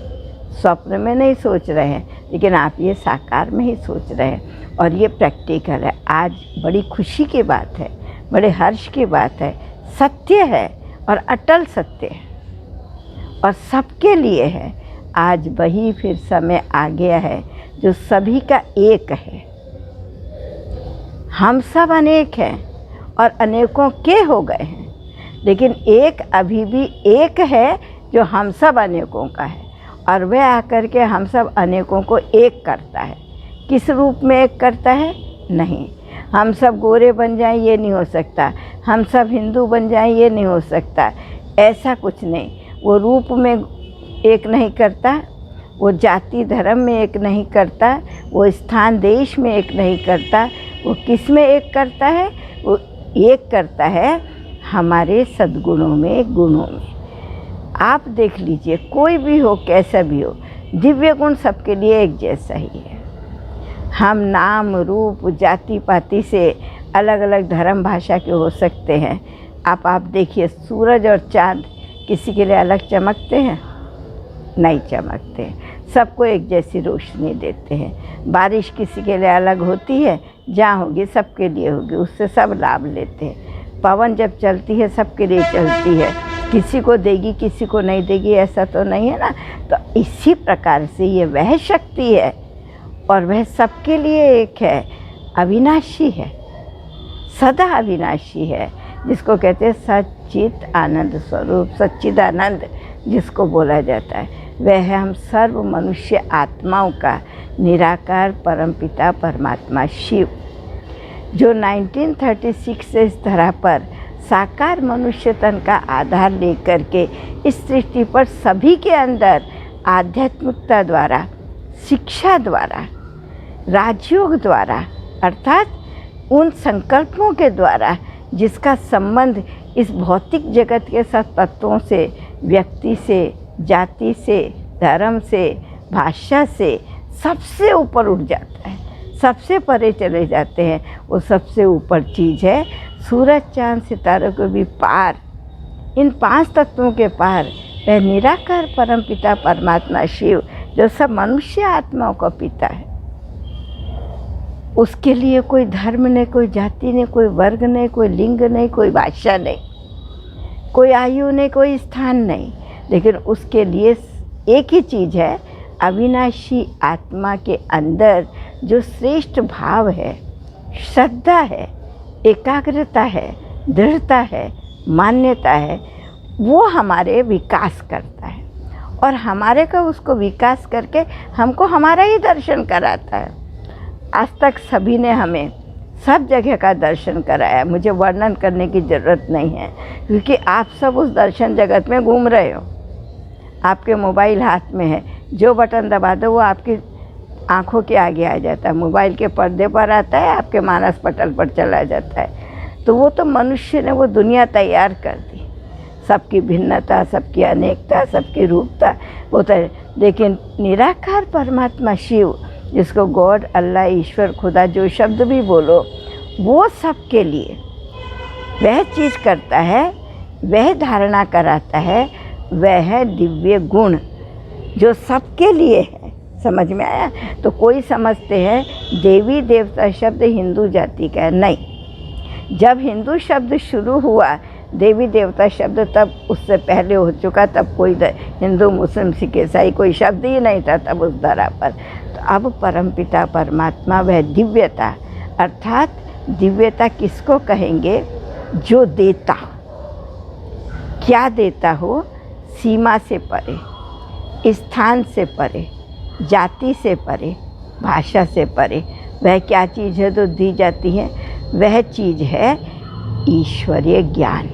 स्वप्न में नहीं सोच रहे हैं, लेकिन आप ये साकार में ही सोच रहे हैं। और ये प्रैक्टिकल है। आज बड़ी खुशी की बात है, बड़े हर्ष की बात है, सत्य है और अटल सत्य है और सबके लिए है। आज वही फिर समय आ गया है जो सभी का एक है। हम सब अनेक हैं और अनेकों के हो गए हैं, लेकिन एक अभी भी एक है जो हम सब अनेकों का है, और वह आकर के हम सब अनेकों को एक करता है। किस रूप में एक करता है? नहीं, हम सब गोरे बन जाएं ये नहीं हो सकता, हम सब हिंदू बन जाएं ये नहीं हो सकता, ऐसा कुछ नहीं। वो रूप में एक नहीं करता, वो जाति धर्म में एक नहीं करता, वो स्थान देश में एक नहीं करता, वो किस में एक करता है? वो एक करता है हमारे सद्गुणों में, गुणों में। आप देख लीजिए, कोई भी हो, कैसा भी हो, दिव्य गुण सबके लिए एक जैसा ही है। हम नाम रूप जाति पाति से अलग अलग धर्म भाषा के हो सकते हैं। आप देखिए, सूरज और चाँद किसी के लिए अलग चमकते हैं? नहीं चमकते, सबको एक जैसी रोशनी देते हैं। बारिश किसी के लिए अलग होती है, जहाँ होगी सबके लिए होगी, उससे सब लाभ लेते हैं। पवन जब चलती है सबके लिए चलती है, किसी को देगी किसी को नहीं देगी, ऐसा तो नहीं है ना। तो इसी प्रकार से ये वह शक्ति है और वह सबके लिए एक है, अविनाशी है, सदा अविनाशी है, जिसको कहते हैं सच्चित आनंद स्वरूप, सच्चिदानंद जिसको बोला जाता है। वह है हम सर्व मनुष्य आत्माओं का निराकार परमपिता परमात्मा शिव। जो 1936 से इस धरा पर साकार मनुष्य तन का आधार लेकर के इस सृष्टि पर सभी के अंदर आध्यात्मिकता द्वारा, शिक्षा द्वारा, राजयोग द्वारा, अर्थात उन संकल्पों के द्वारा जिसका संबंध इस भौतिक जगत के साथ तत्वों से, व्यक्ति से, जाति से, धर्म से, भाषा से सबसे ऊपर उठ जाता है, सबसे परे चले जाते हैं। वो सबसे ऊपर चीज़ है सूरज, चाँद, सितारों को भी पार, इन 5 तत्वों के पार वह निराकार परमपिता परमात्मा शिव जो सब मनुष्य आत्माओं का पिता है। उसके लिए कोई धर्म नहीं, कोई जाति नहीं, कोई वर्ग नहीं, कोई लिंग नहीं, कोई भाषा नहीं, कोई आयु नहीं, कोई स्थान नहीं, लेकिन उसके लिए एक ही चीज़ है, अविनाशी आत्मा के अंदर जो श्रेष्ठ भाव है, श्रद्धा है, एकाग्रता है, दृढ़ता है, मान्यता है, वो हमारे विकास करता है और हमारे का उसको विकास करके हमको हमारा ही दर्शन कराता है। आज तक सभी ने हमें सब जगह का दर्शन कराया, मुझे वर्णन करने की ज़रूरत नहीं है क्योंकि आप सब उस दर्शन जगत में घूम रहे हो। आपके मोबाइल हाथ में है, जो बटन दबा दो वो आपकी आँखों के आगे आ जाता है, मोबाइल के पर्दे पर आता है, आपके मानस पटल पर चला जाता है। तो वो तो मनुष्य ने वो दुनिया तैयार कर दी, सबकी भिन्नता, सबकी अनेकता, सबकी रूपता वो तो, लेकिन निराकार परमात्मा शिव जिसको गॉड, अल्लाह, ईश्वर, खुदा जो शब्द भी बोलो, वो सबके लिए वह चीज़ करता है, वह धारणा कराता है, वह है दिव्य गुण जो सबके लिए है। समझ में आया? तो कोई समझते हैं देवी देवता शब्द हिंदू जाति का है, नहीं। जब हिंदू शब्द शुरू हुआ, देवी देवता शब्द तब उससे पहले हो चुका, तब कोई हिंदू, मुस्लिम, सिख, ईसाई कोई शब्द ही नहीं था तब उस धरा पर। तो अब परमपिता परमात्मा वह दिव्यता, अर्थात दिव्यता किसको कहेंगे? जो देता, क्या देता हो? सीमा से परे, स्थान से परे, जाति से परे, भाषा से परे। वह क्या चीज़ है जो दी जाती है? वह चीज़ है ईश्वरीय ज्ञान।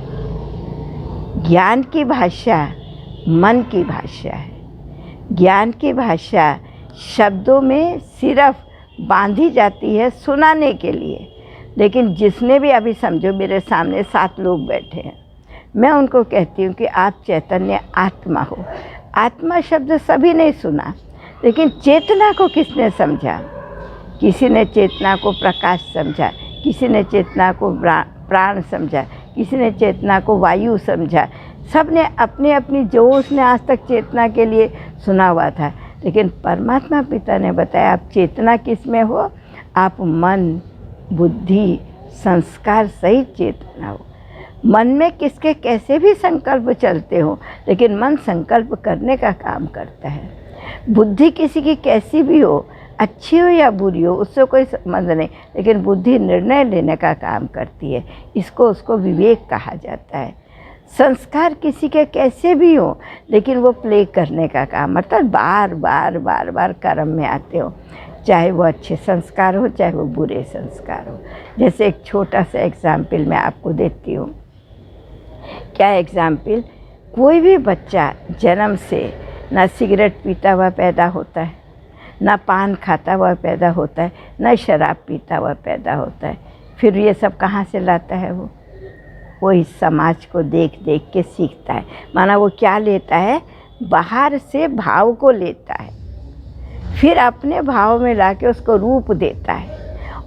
ज्ञान की भाषा मन की भाषा है। ज्ञान की भाषा शब्दों में सिर्फ बांधी जाती है सुनाने के लिए, लेकिन जिसने भी, अभी समझो मेरे सामने 7 लोग बैठे हैं, मैं उनको कहती हूँ कि आप चैतन्य आत्मा हो। आत्मा शब्द सभी ने सुना, लेकिन चेतना को किसने समझा? किसी ने चेतना को प्रकाश समझा, किसी ने चेतना को प्राण समझा, किसी ने चेतना को वायु समझा। सब ने अपनी अपनी, जो उसने आज तक चेतना के लिए सुना हुआ था, लेकिन परमात्मा पिता ने बताया आप चेतना किस में हो? आप मन, बुद्धि, संस्कार सहित चेतना हो। मन में किसके कैसे भी संकल्प चलते हो, लेकिन मन संकल्प करने का काम करता है। बुद्धि किसी की कैसी भी हो, अच्छी हो या बुरी हो, उससे कोई संबंध नहीं, लेकिन बुद्धि निर्णय लेने का काम करती है। इसको उसको विवेक कहा जाता है। संस्कार किसी के कैसे भी हो, लेकिन वो प्ले करने का काम, अर्थात बार बार बार बार कर्म में आते हो, चाहे वो अच्छे संस्कार हो चाहे वो बुरे संस्कार हो। जैसे एक छोटा सा एग्जाम्पल मैं आपको देती हूँ। क्या एग्जाम्पल? कोई भी बच्चा जन्म से ना सिगरेट पीता हुआ पैदा होता है, ना पान खाता हुआ पैदा होता है, ना शराब पीता हुआ पैदा होता है। फिर ये सब कहाँ से लाता है? वो इस समाज को देख देख के सीखता है। माना वो क्या लेता है? बाहर से भाव को लेता है, फिर अपने भाव में लाके उसको रूप देता है,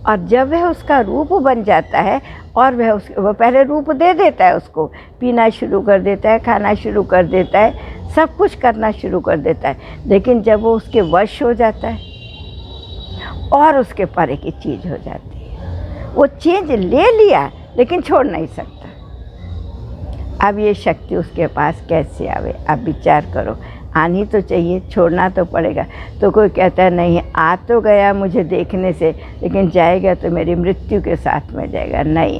और जब वह उसका रूप बन जाता है और वह पहले रूप दे देता है, उसको पीना शुरू कर देता है, खाना शुरू कर देता है, सब कुछ करना शुरू कर देता है। लेकिन जब वो उसके वश हो जाता है और उसके परे की चीज़ हो जाती है, वो चीज़ ले लिया लेकिन छोड़ नहीं सकता। अब ये शक्ति उसके पास कैसे आवे? आप विचार करो। आनी तो चाहिए, छोड़ना तो पड़ेगा। तो कोई कहता है नहीं, आ तो गया मुझे देखने से, लेकिन जाएगा तो मेरी मृत्यु के साथ में जाएगा। नहीं,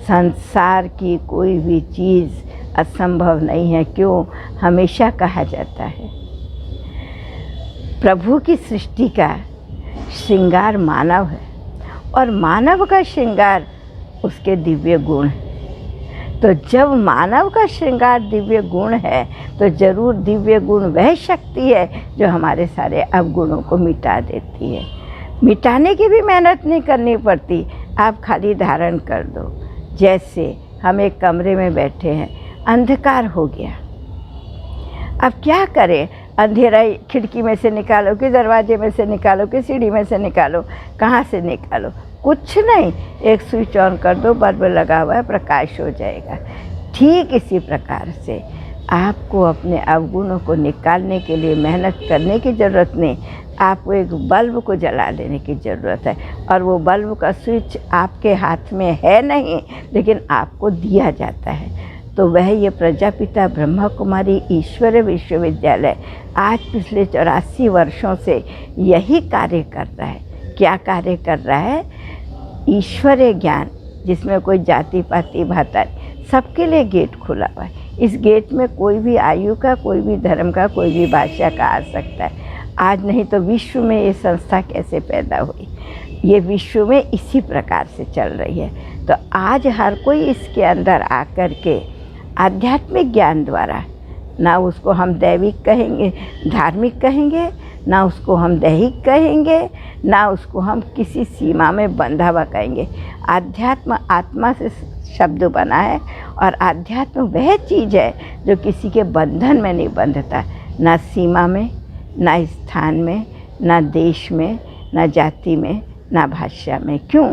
संसार की कोई भी चीज़ असंभव नहीं है। क्यों? हमेशा कहा जाता है प्रभु की सृष्टि का श्रृंगार मानव है, और मानव का श्रृंगार उसके दिव्य गुण हैं। तो जब मानव का श्रृंगार दिव्य गुण है तो जरूर दिव्य गुण वह शक्ति है जो हमारे सारे अवगुणों को मिटा देती है। मिटाने की भी मेहनत नहीं करनी पड़ती, आप खाली धारण कर दो। जैसे हम एक कमरे में बैठे हैं, अंधकार हो गया, अब क्या करें? अंधेरा खिड़की में से निकालो कि दरवाजे में से निकालो कि सीढ़ी में से निकालो, कहाँ से निकालो? कुछ नहीं, एक स्विच ऑन कर दो, बल्ब लगा हुआ है, प्रकाश हो जाएगा। ठीक इसी प्रकार से आपको अपने अवगुणों को निकालने के लिए मेहनत करने की ज़रूरत नहीं, आपको एक बल्ब को जला लेने की ज़रूरत है। और वो बल्ब का स्विच आपके हाथ में है नहीं, लेकिन आपको दिया जाता है। तो वह ये प्रजापिता ब्रह्मा कुमारी ईश्वर विश्वविद्यालय आज पिछले 84 वर्षों से यही कार्य कर रहा है। क्या कार्य कर रहा है? ईश्वरीय ज्ञान, जिसमें कोई जाति पाति भाता सबके लिए गेट खुला हुआ है। इस गेट में कोई भी आयु का, कोई भी धर्म का, कोई भी भाषा का आ सकता है। आज नहीं तो विश्व में ये संस्था कैसे पैदा हुई? ये विश्व में इसी प्रकार से चल रही है। तो आज हर कोई इसके अंदर आकर के आध्यात्मिक ज्ञान द्वारा, ना उसको हम दैविक कहेंगे, धार्मिक कहेंगे, ना उसको हम दैहिक कहेंगे, ना उसको हम किसी सीमा में बंधा हुआ कहेंगे। आध्यात्म आत्मा से शब्द बना है और आध्यात्म वह चीज़ है जो किसी के बंधन में नहीं बंधता, ना सीमा में, ना स्थान में, ना देश में, ना जाति में, ना भाषा में। क्यों?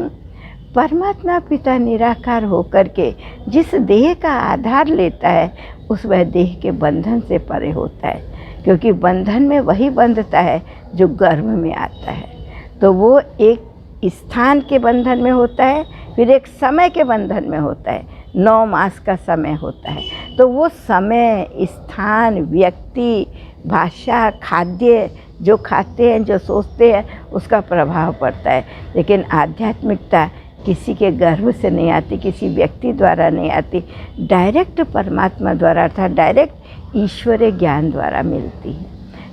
परमात्मा पिता निराकार होकर के जिस देह का आधार लेता है उस वह देह के बंधन से परे होता है, क्योंकि बंधन में वही बंधता है जो गर्भ में आता है। तो वो एक स्थान के बंधन में होता है, फिर एक समय के बंधन में होता है, 9 मास का समय होता है। तो वो समय, स्थान, व्यक्ति, भाषा, खाद्य, जो खाते हैं, जो सोचते हैं, उसका प्रभाव पड़ता है। लेकिन आध्यात्मिकता किसी के गर्भ से नहीं आती, किसी व्यक्ति द्वारा नहीं आती, डायरेक्ट परमात्मा द्वारा अर्थात डायरेक्ट ईश्वरीय ज्ञान द्वारा मिलती है,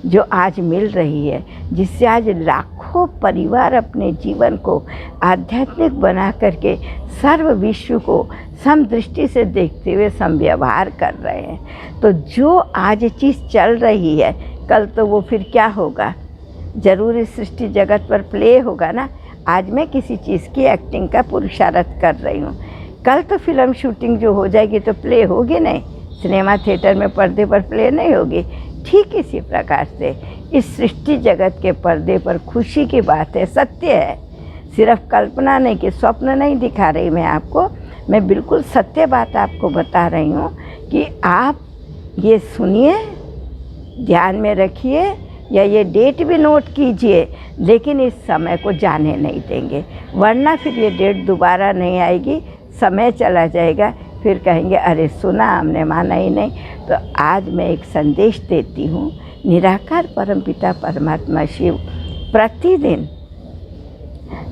जो आज मिल रही है, जिससे आज लाखों परिवार अपने जीवन को आध्यात्मिक बना करके सर्व विश्व को समदृष्टि से देखते हुए समव्यवहार कर रहे हैं। तो जो आज चीज़ चल रही है, कल तो वो फिर क्या होगा? जरूर इस सृष्टि जगत पर प्ले होगा ना। आज मैं किसी चीज़ की एक्टिंग का पुरुषार्थ कर रही हूँ, कल तो फिल्म शूटिंग जो हो जाएगी तो प्ले होगी नहीं, सिनेमा थिएटर में पर्दे पर प्ले नहीं होगी। ठीक इसी प्रकार से इस सृष्टि जगत के पर्दे पर खुशी की बात है, सत्य है, सिर्फ कल्पना नहीं कि स्वप्न नहीं दिखा रही मैं आपको, मैं बिल्कुल सत्य बात आपको बता रही हूँ कि आप ये सुनिए, ध्यान में रखिए, या ये डेट भी नोट कीजिए, लेकिन इस समय को जाने नहीं देंगे, वरना फिर ये डेट दोबारा नहीं आएगी, समय चला जाएगा, फिर कहेंगे अरे सुना हमने, माना ही नहीं। तो आज मैं एक संदेश देती हूँ, निराकार परमपिता परमात्मा शिव प्रतिदिन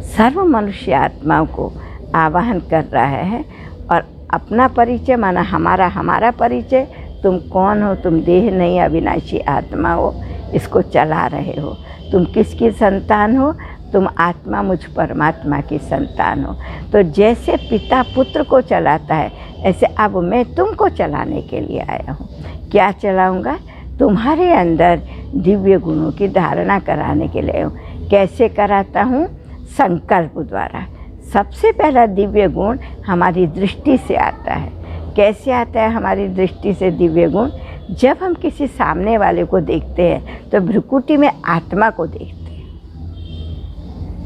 सर्व मनुष्य आत्माओं को आवाहन कर रहा है और अपना परिचय माना हमारा परिचय, तुम कौन हो? तुम देह नहीं, अविनाशी आत्मा हो, इसको चला रहे हो। तुम किसकी संतान हो? तुम आत्मा मुझ परमात्मा की संतान हो। तो जैसे पिता पुत्र को चलाता है, ऐसे अब मैं तुमको चलाने के लिए आया हूँ। क्या चलाऊँगा? तुम्हारे अंदर दिव्य गुणों की धारणा कराने के लिए हूँ। कैसे कराता हूँ? संकल्प द्वारा। सबसे पहला दिव्य गुण हमारी दृष्टि से आता है। कैसे आता है हमारी दृष्टि से दिव्य गुण? जब हम किसी सामने वाले को देखते हैं तो भ्रुकुटी में आत्मा को देखते हैं।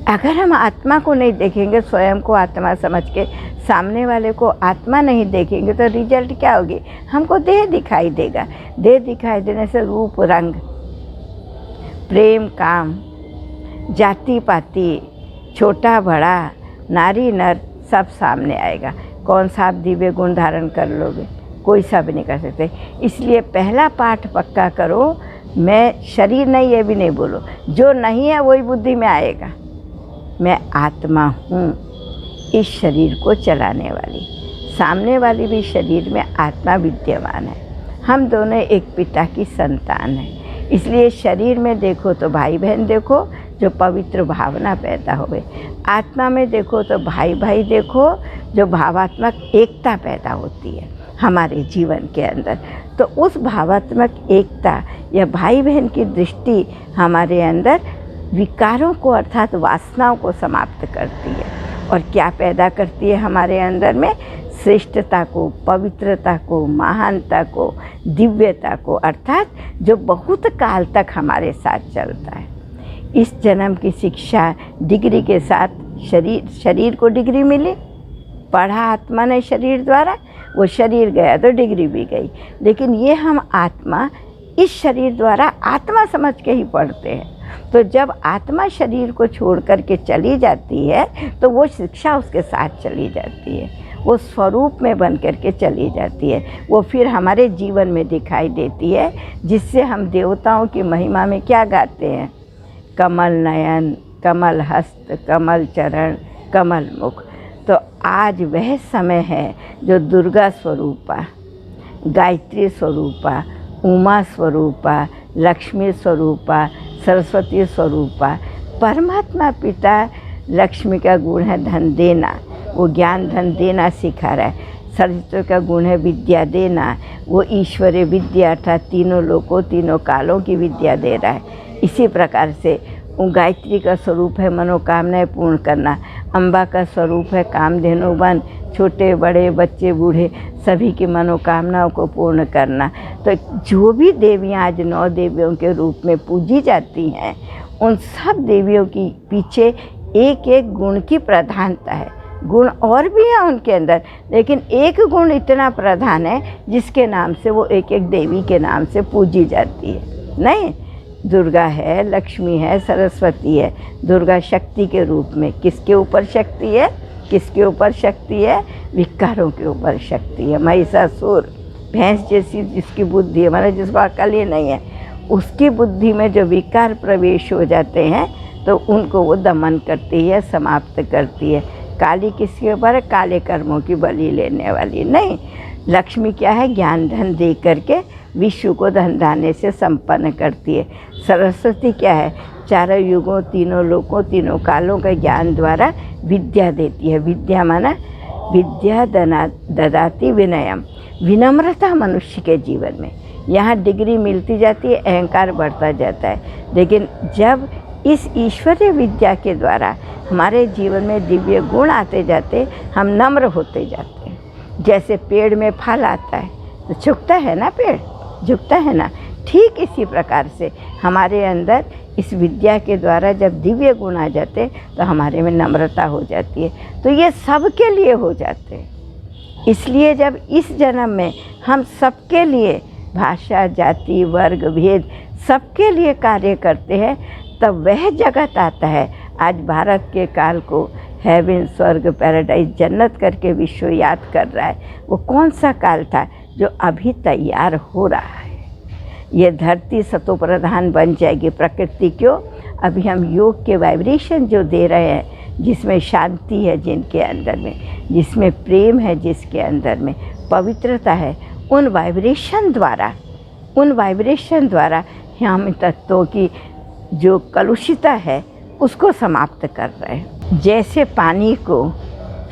अगर हम आत्मा को नहीं देखेंगे, स्वयं को आत्मा समझ के सामने वाले को आत्मा नहीं देखेंगे, तो रिजल्ट क्या होगी? हमको देह दिखाई देगा। देह दिखाई देने से रूप, रंग, प्रेम, काम, जाति पाति, छोटा बड़ा, नारी नर सब सामने आएगा। कौन सा आप दिव्य गुण धारण कर लोगे? कोई सब नहीं कर सकते। इसलिए पहला पाठ पक्का करो, मैं शरीर नहीं, ये भी नहीं बोलो, जो नहीं है वही बुद्धि में आएगा। मैं आत्मा हूँ, इस शरीर को चलाने वाली, सामने वाली भी शरीर में आत्मा विद्यमान है। हम दोनों एक पिता की संतान हैं। इसलिए शरीर में देखो तो भाई बहन देखो, जो पवित्र भावना पैदा होवे। आत्मा में देखो तो भाई भाई देखो, जो भावात्मक एकता पैदा होती है हमारे जीवन के अंदर। तो उस भावात्मक एकता या भाई बहन की दृष्टि हमारे अंदर विकारों को अर्थात वासनाओं को समाप्त करती है। और क्या पैदा करती है हमारे अंदर में? श्रेष्ठता को, पवित्रता को, महानता को, दिव्यता को, अर्थात जो बहुत काल तक हमारे साथ चलता है। इस जन्म की शिक्षा डिग्री के साथ शरीर को डिग्री मिली, पढ़ा आत्मा ने शरीर द्वारा, वो शरीर गया तो डिग्री भी गई। लेकिन ये हम आत्मा इस शरीर द्वारा आत्मा समझ के ही पढ़ते हैं। तो जब आत्मा शरीर को छोड़ कर के चली जाती है तो वो शिक्षा उसके साथ चली जाती है, वो स्वरूप में बन कर के चली जाती है, वो फिर हमारे जीवन में दिखाई देती है, जिससे हम देवताओं की महिमा में क्या गाते हैं? कमल नयन, कमल हस्त, कमल चरण, कमल मुख। तो आज वह समय है जो दुर्गा स्वरूपा, गायत्री स्वरूपा, उमा स्वरूपा, लक्ष्मी स्वरूपा, सरस्वती स्वरूपा, परमात्मा पिता लक्ष्मी का गुण है धन देना, वो ज्ञान धन देना सिखा रहा है। सरस्वती का गुण है विद्या देना, वो ईश्वरीय विद्या अर्थात तीनों लोकों तीनों कालों की विद्या दे रहा है। इसी प्रकार से गायत्री का स्वरूप है मनोकामनाएं पूर्ण करना, अम्बा का स्वरूप है कामधेनु बन, छोटे बड़े बच्चे बूढ़े सभी की मनोकामनाओं को पूर्ण करना। तो जो भी देवियाँ आज 9 देवियों के रूप में पूजी जाती हैं, उन सब देवियों की पीछे एक एक गुण की प्रधानता है। गुण और भी हैं उनके अंदर, लेकिन एक गुण इतना प्रधान है जिसके नाम से वो एक एक देवी के नाम से पूजी जाती है। नहीं, दुर्गा है, लक्ष्मी है, सरस्वती है। दुर्गा शक्ति के रूप में किसके ऊपर शक्ति है? किसके ऊपर शक्ति है? विकारों के ऊपर शक्ति है। महिषासुर भैंस जैसी जिसकी बुद्धि है, माने जिसको अकल ही नहीं है, उसकी बुद्धि में जो विकार प्रवेश हो जाते हैं तो उनको वो दमन करती है, समाप्त करती है। काली किसके ऊपर है? काले कर्मों की बलि लेने वाली। नहीं, लक्ष्मी क्या है? ज्ञान धन दे करके विश्व को धन धान्य से संपन्न करती है। सरस्वती क्या है? चारों युगों तीनों लोकों तीनों कालों का ज्ञान द्वारा विद्या देती है। विद्या माना विद्या ददाति विनयम, विनम्रता मनुष्य के जीवन में। यहाँ डिग्री मिलती जाती है, अहंकार बढ़ता जाता है। लेकिन जब इस ईश्वरीय विद्या के द्वारा हमारे जीवन में दिव्य गुण आते जाते, हम नम्र होते जाते हैं। जैसे पेड़ में फल आता है तो झुकता है ना, पेड़ झुकता है ना, ठीक इसी प्रकार से हमारे अंदर इस विद्या के द्वारा जब दिव्य गुण आ जाते तो हमारे में नम्रता हो जाती है। तो ये सबके लिए हो जाते हैं। इसलिए जब इस जन्म में हम सबके लिए भाषा जाति वर्ग भेद सबके लिए कार्य करते हैं, तब वह जगत आता है। आज भारत के काल को हेवन, स्वर्ग, पैराडाइज, जन्नत करके विश्व याद कर रहा है। वो कौन सा काल था जो अभी तैयार हो रहा है? ये धरती सतो प्रधान बन जाएगी। प्रकृति क्यों? अभी हम योग के वाइब्रेशन जो दे रहे हैं, जिसमें शांति है जिनके अंदर में, जिसमें प्रेम है जिसके अंदर में, पवित्रता है, उन वाइब्रेशन द्वारा हम तत्वों की जो कलुषिता है उसको समाप्त कर रहे हैं। जैसे पानी को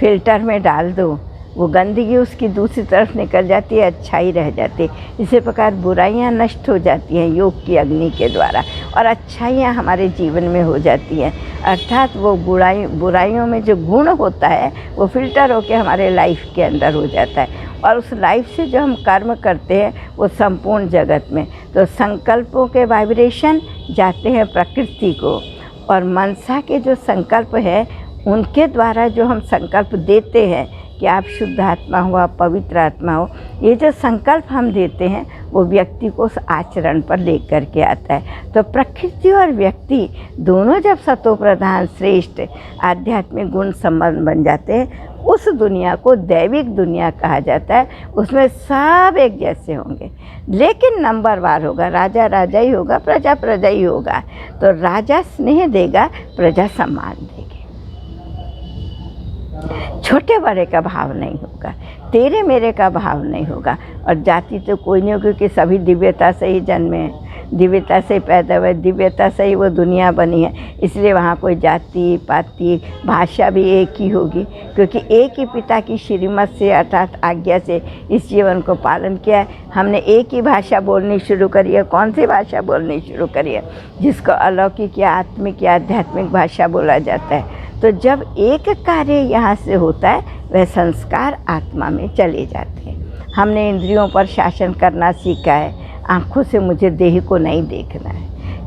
फिल्टर में डाल दो, वो गंदगी उसकी दूसरी तरफ निकल जाती है, अच्छाई रह जाती है। इसी प्रकार बुराइयां नष्ट हो जाती हैं योग की अग्नि के द्वारा, और अच्छाइयां हमारे जीवन में हो जाती हैं। अर्थात वो बुराइयों में जो गुण होता है वो फिल्टर होकर हमारे लाइफ के अंदर हो जाता है, और उस लाइफ से जो हम कर्म करते हैं वो संपूर्ण जगत में। तो संकल्पों के वाइब्रेशन जाते हैं प्रकृति को, और मनसा के जो संकल्प है उनके द्वारा जो हम संकल्प देते हैं कि आप शुद्ध आत्मा हो, आप पवित्र आत्मा हो, ये जो संकल्प हम देते हैं वो व्यक्ति को उस आचरण पर लेकर के आता है। तो प्रकृति और व्यक्ति दोनों जब सतो प्रधान श्रेष्ठ आध्यात्मिक गुण संबंध बन जाते हैं, उस दुनिया को दैविक दुनिया कहा जाता है। उसमें सब एक जैसे होंगे, लेकिन नंबरवार होगा। राजा राजा ही होगा, प्रजा प्रजा ही होगा। तो राजा स्नेह देगा, प्रजा सम्मान देगी। छोटे बड़े का भाव नहीं होगा, तेरे मेरे का भाव नहीं होगा। और जाति तो कोई नहीं होगी, क्योंकि सभी दिव्यता से ही जन्मे हैं। दिव्यता से पैदा हुआ, दिव्यता से ही वो दुनिया बनी है, इसलिए वहाँ कोई जाति पाति भाषा भी एक ही होगी, क्योंकि एक ही पिता की श्रीमत से अर्थात आज्ञा से इस जीवन को पालन किया है। हमने एक ही भाषा बोलनी शुरू करी है। कौन सी भाषा बोलनी शुरू करी है? जिसको अलौकिक या आत्मिक या आध्यात्मिक भाषा बोला जाता है। तो जब एक कार्य यहाँ से होता है, वह संस्कार आत्मा में चले जाते हैं। हमने इंद्रियों पर शासन करना सीखा है। आँखों से मुझे देह को नहीं देखना है,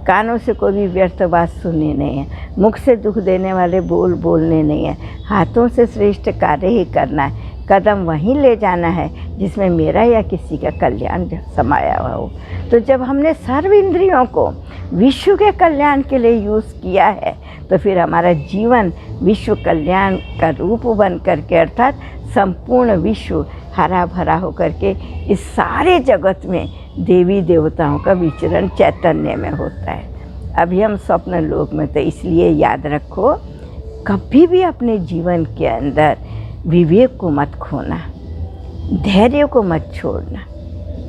कानों से कोई भी व्यर्थ बात सुननी नहीं है, मुख से दुख देने वाले बोल बोलने नहीं है, हाथों से श्रेष्ठ कार्य ही करना है, कदम वहीं ले जाना है जिसमें मेरा या किसी का कल्याण समाया हुआ हो। तो जब हमने सर्व इंद्रियों को विश्व के कल्याण के लिए यूज़ किया है, तो फिर हमारा जीवन विश्व कल्याण का रूप बन करके अर्थात संपूर्ण विश्व हरा भरा होकर के इस सारे जगत में देवी देवताओं का विचरण चैतन्य में होता है। अभी हम स्वप्न लोक में, तो इसलिए याद रखो, कभी भी अपने जीवन के अंदर विवेक को मत खोना, धैर्य को मत छोड़ना।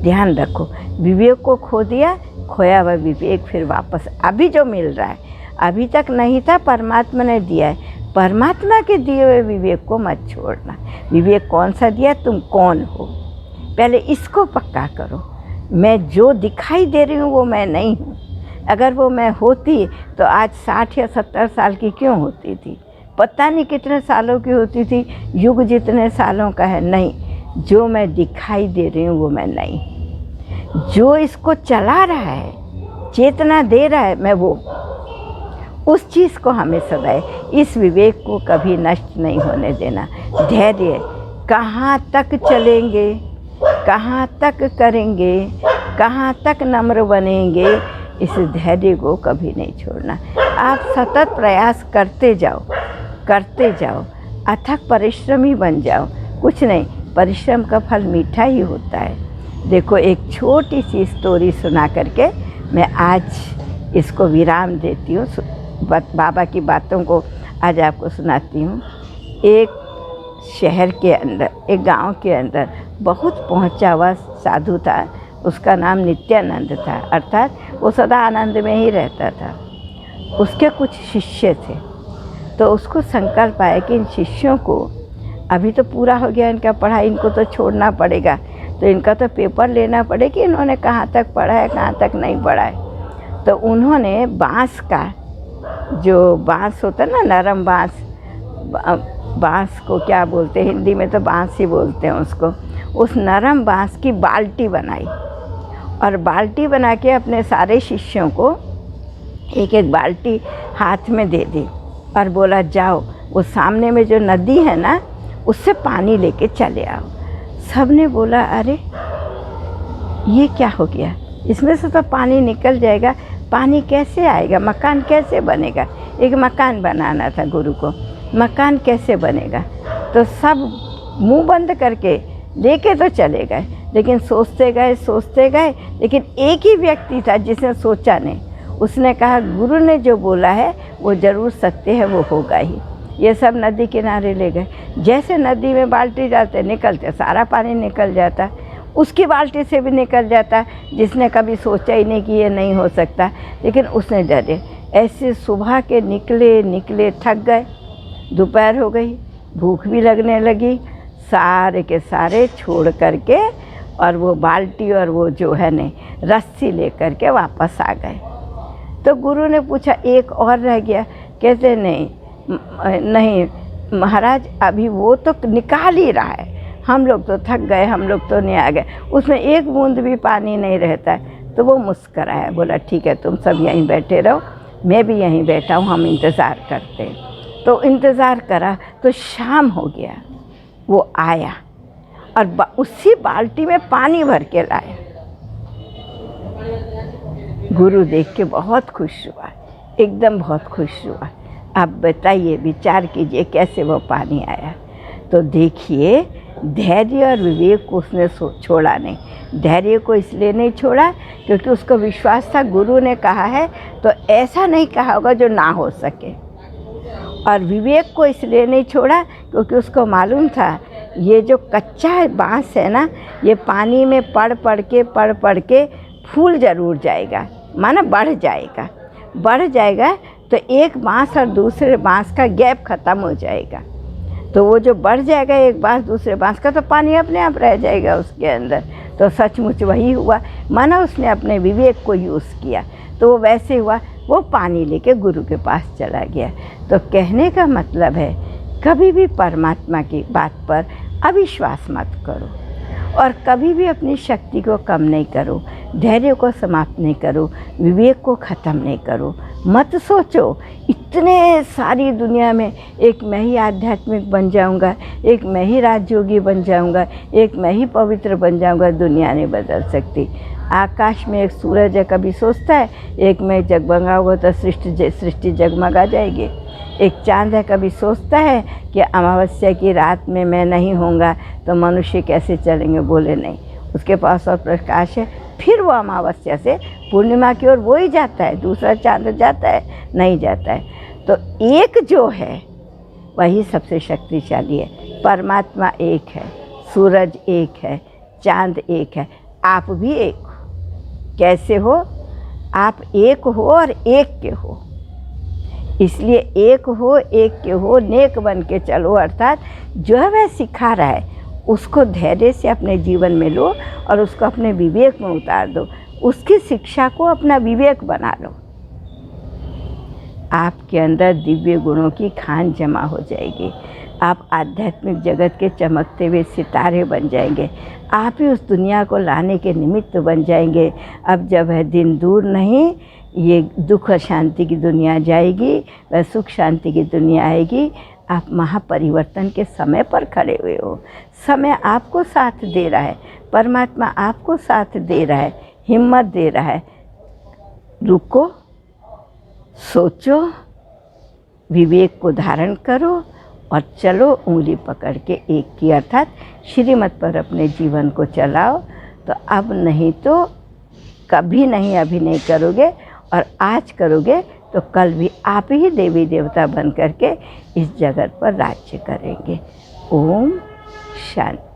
ध्यान रखो, विवेक को खो दिया, खोया हुआ विवेक फिर वापस अभी जो मिल रहा है, अभी तक नहीं था, परमात्मा ने दिया है। परमात्मा के दिए हुए विवेक को मत छोड़ना। विवेक कौन सा दिया? तुम कौन हो, पहले इसको पक्का करो। मैं जो दिखाई दे रही हूँ वो मैं नहीं हूँ। अगर वो मैं होती तो आज 60 या 70 साल की क्यों होती थी, पता नहीं कितने सालों की होती थी, युग जितने सालों का है। नहीं, जो मैं दिखाई दे रही हूँ वो मैं नहीं। जो इसको चला रहा है, चेतना दे रहा है, मैं वो, उस चीज़ को हमें सदैव, इस विवेक को कभी नष्ट नहीं होने देना। धैर्य, कहाँ तक चलेंगे, कहाँ तक करेंगे, कहाँ तक नम्र बनेंगे, इस धैर्य को कभी नहीं छोड़ना। आप सतत प्रयास करते जाओ, करते जाओ, अथक परिश्रमी बन जाओ। कुछ नहीं, परिश्रम का फल मीठा ही होता है। देखो, एक छोटी सी स्टोरी सुना करके मैं आज इसको विराम देती हूँ। बाबा की बातों को आज आपको सुनाती हूँ। एक शहर के अंदर, एक गांव के अंदर बहुत पहुंचा हुआ साधु था। उसका नाम नित्यानंद था, अर्थात वो सदा आनंद में ही रहता था। उसके कुछ शिष्य थे, तो उसको संकल्प आया कि इन शिष्यों को अभी तो पूरा हो गया इनका पढ़ाई, इनको तो छोड़ना पड़ेगा, तो इनका तो पेपर लेना पड़ेगा कि इन्होंने कहाँ तक पढ़ा है, कहाँ तक नहीं पढ़ा है। तो उन्होंने बाँस का, जो बाँस होता है ना, नरम बाँस, बाँस को क्या बोलते हैं हिंदी में, तो बाँस ही बोलते हैं उसको। उस नरम बाँस की बाल्टी बनाई और बाल्टी बना के अपने सारे शिष्यों को एक एक बाल्टी हाथ में दे दी और बोला, जाओ वो सामने में जो नदी है ना, उससे पानी लेके चले आओ। सब ने बोला, अरे ये क्या हो गया, इसमें से तो पानी निकल जाएगा, पानी कैसे आएगा, मकान कैसे बनेगा। एक मकान बनाना था गुरु को, मकान कैसे बनेगा। तो सब मुंह बंद करके लेके तो चले गए, लेकिन सोचते गए, लेकिन एक ही व्यक्ति था जिसने सोचा नहीं। उसने कहा, गुरु ने जो बोला है वो ज़रूर सत्य है, वो होगा ही। ये सब नदी किनारे ले गए। जैसे नदी में बाल्टी डालते निकलते, सारा पानी निकल जाता। उसकी बाल्टी से भी निकल जाता, जिसने कभी सोचा ही नहीं कि ये नहीं हो सकता, लेकिन उसने डरे। ऐसे सुबह के निकले थक गए, दोपहर हो गई, भूख भी लगने लगी, सारे के सारे छोड़ करके और वो बाल्टी और वो जो है ने रस्सी लेकर के वापस आ गए। तो गुरु ने पूछा, एक और रह गया? कहते नहीं महाराज, अभी वो तो निकाल ही रहा है, हम लोग तो थक गए, हम लोग तो नहीं आ गए, उसमें एक बूंद भी पानी नहीं रहता है। तो वो मुस्कराया, बोला, ठीक है, तुम सब यहीं बैठे रहो, मैं भी यहीं बैठा हूँ, हम इंतज़ार करते हैं। तो इंतज़ार करा तो शाम हो गया। वो आया और उसी बाल्टी में पानी भर के लाया। गुरु देख के बहुत खुश हुआ, एकदम बहुत खुश हुआ। आप बताइए, विचार कीजिए कैसे वो पानी आया। तो देखिए, धैर्य और विवेक को उसने छोड़ा नहीं। धैर्य को इसलिए नहीं छोड़ा क्योंकि उसको विश्वास था, गुरु ने कहा है तो ऐसा नहीं कहा होगा जो ना हो सके। और विवेक को इसलिए नहीं छोड़ा क्योंकि उसको मालूम था, ये जो कच्चा बाँस है ना, ये पानी में पड़ पड़ के फूल ज़रूर जाएगा, माना बढ़ जाएगा तो एक बांस और दूसरे बांस का गैप ख़त्म हो जाएगा। तो वो जो बढ़ जाएगा एक बांस दूसरे बांस का, तो पानी अपने आप रह जाएगा उसके अंदर। तो सचमुच वही हुआ, माना उसने अपने विवेक को यूज़ किया तो वो वैसे हुआ, वो पानी लेके गुरु के पास चला गया। तो कहने का मतलब है, कभी भी परमात्मा की बात पर अविश्वास मत करो और कभी भी अपनी शक्ति को कम नहीं करो, धैर्य को समाप्त नहीं करो, विवेक को ख़त्म नहीं करो। मत सोचो इतने सारी दुनिया में एक मैं ही आध्यात्मिक बन जाऊंगा, एक मैं ही राजयोगी बन जाऊंगा, एक मैं ही पवित्र बन जाऊंगा। दुनिया नहीं बदल सकती। आकाश में एक सूरज है, कभी सोचता है एक मैं जगमगाऊंगा तो सृष्टि जगमगा जाएगी। एक चाँद है, कभी सोचता है कि अमावस्या की रात में मैं नहीं होऊंगा तो मनुष्य कैसे चलेंगे, बोले नहीं। उसके पास और प्रकाश है, फिर वो अमावस्या से पूर्णिमा की ओर वो ही जाता है, दूसरा चाँद जाता है नहीं जाता है। तो एक जो है वही सबसे शक्तिशाली है। परमात्मा एक है, सूरज एक है, चाँद एक है, आप भी एक हो। कैसे हो? आप एक हो और एक के हो, इसलिए एक हो, एक के हो, नेक बन के चलो। अर्थात जो है वह सिखा रहा है उसको धैर्य से अपने जीवन में लो और उसको अपने विवेक में उतार दो। उसकी शिक्षा को अपना विवेक बना लो। आपके अंदर दिव्य गुणों की खान जमा हो जाएगी। आप आध्यात्मिक जगत के चमकते हुए सितारे बन जाएंगे। आप ही उस दुनिया को लाने के निमित्त बन जाएंगे। अब जब है दिन दूर नहीं, ये दुख और शांति की दुनिया जाएगी, वह सुख शांति की दुनिया आएगी। आप महापरिवर्तन के समय पर खड़े हुए हो। समय आपको साथ दे रहा है, परमात्मा आपको साथ दे रहा है, हिम्मत दे रहा है। रुको, सोचो, विवेक को धारण करो और चलो उंगली पकड़ के एक की, अर्थात श्रीमत पर अपने जीवन को चलाओ। तो अब नहीं तो कभी नहीं अभिनय करोगे, और आज करोगे तो कल भी आप ही देवी देवता बन करके इस जगत पर राज्य करेंगे। ओम शांति।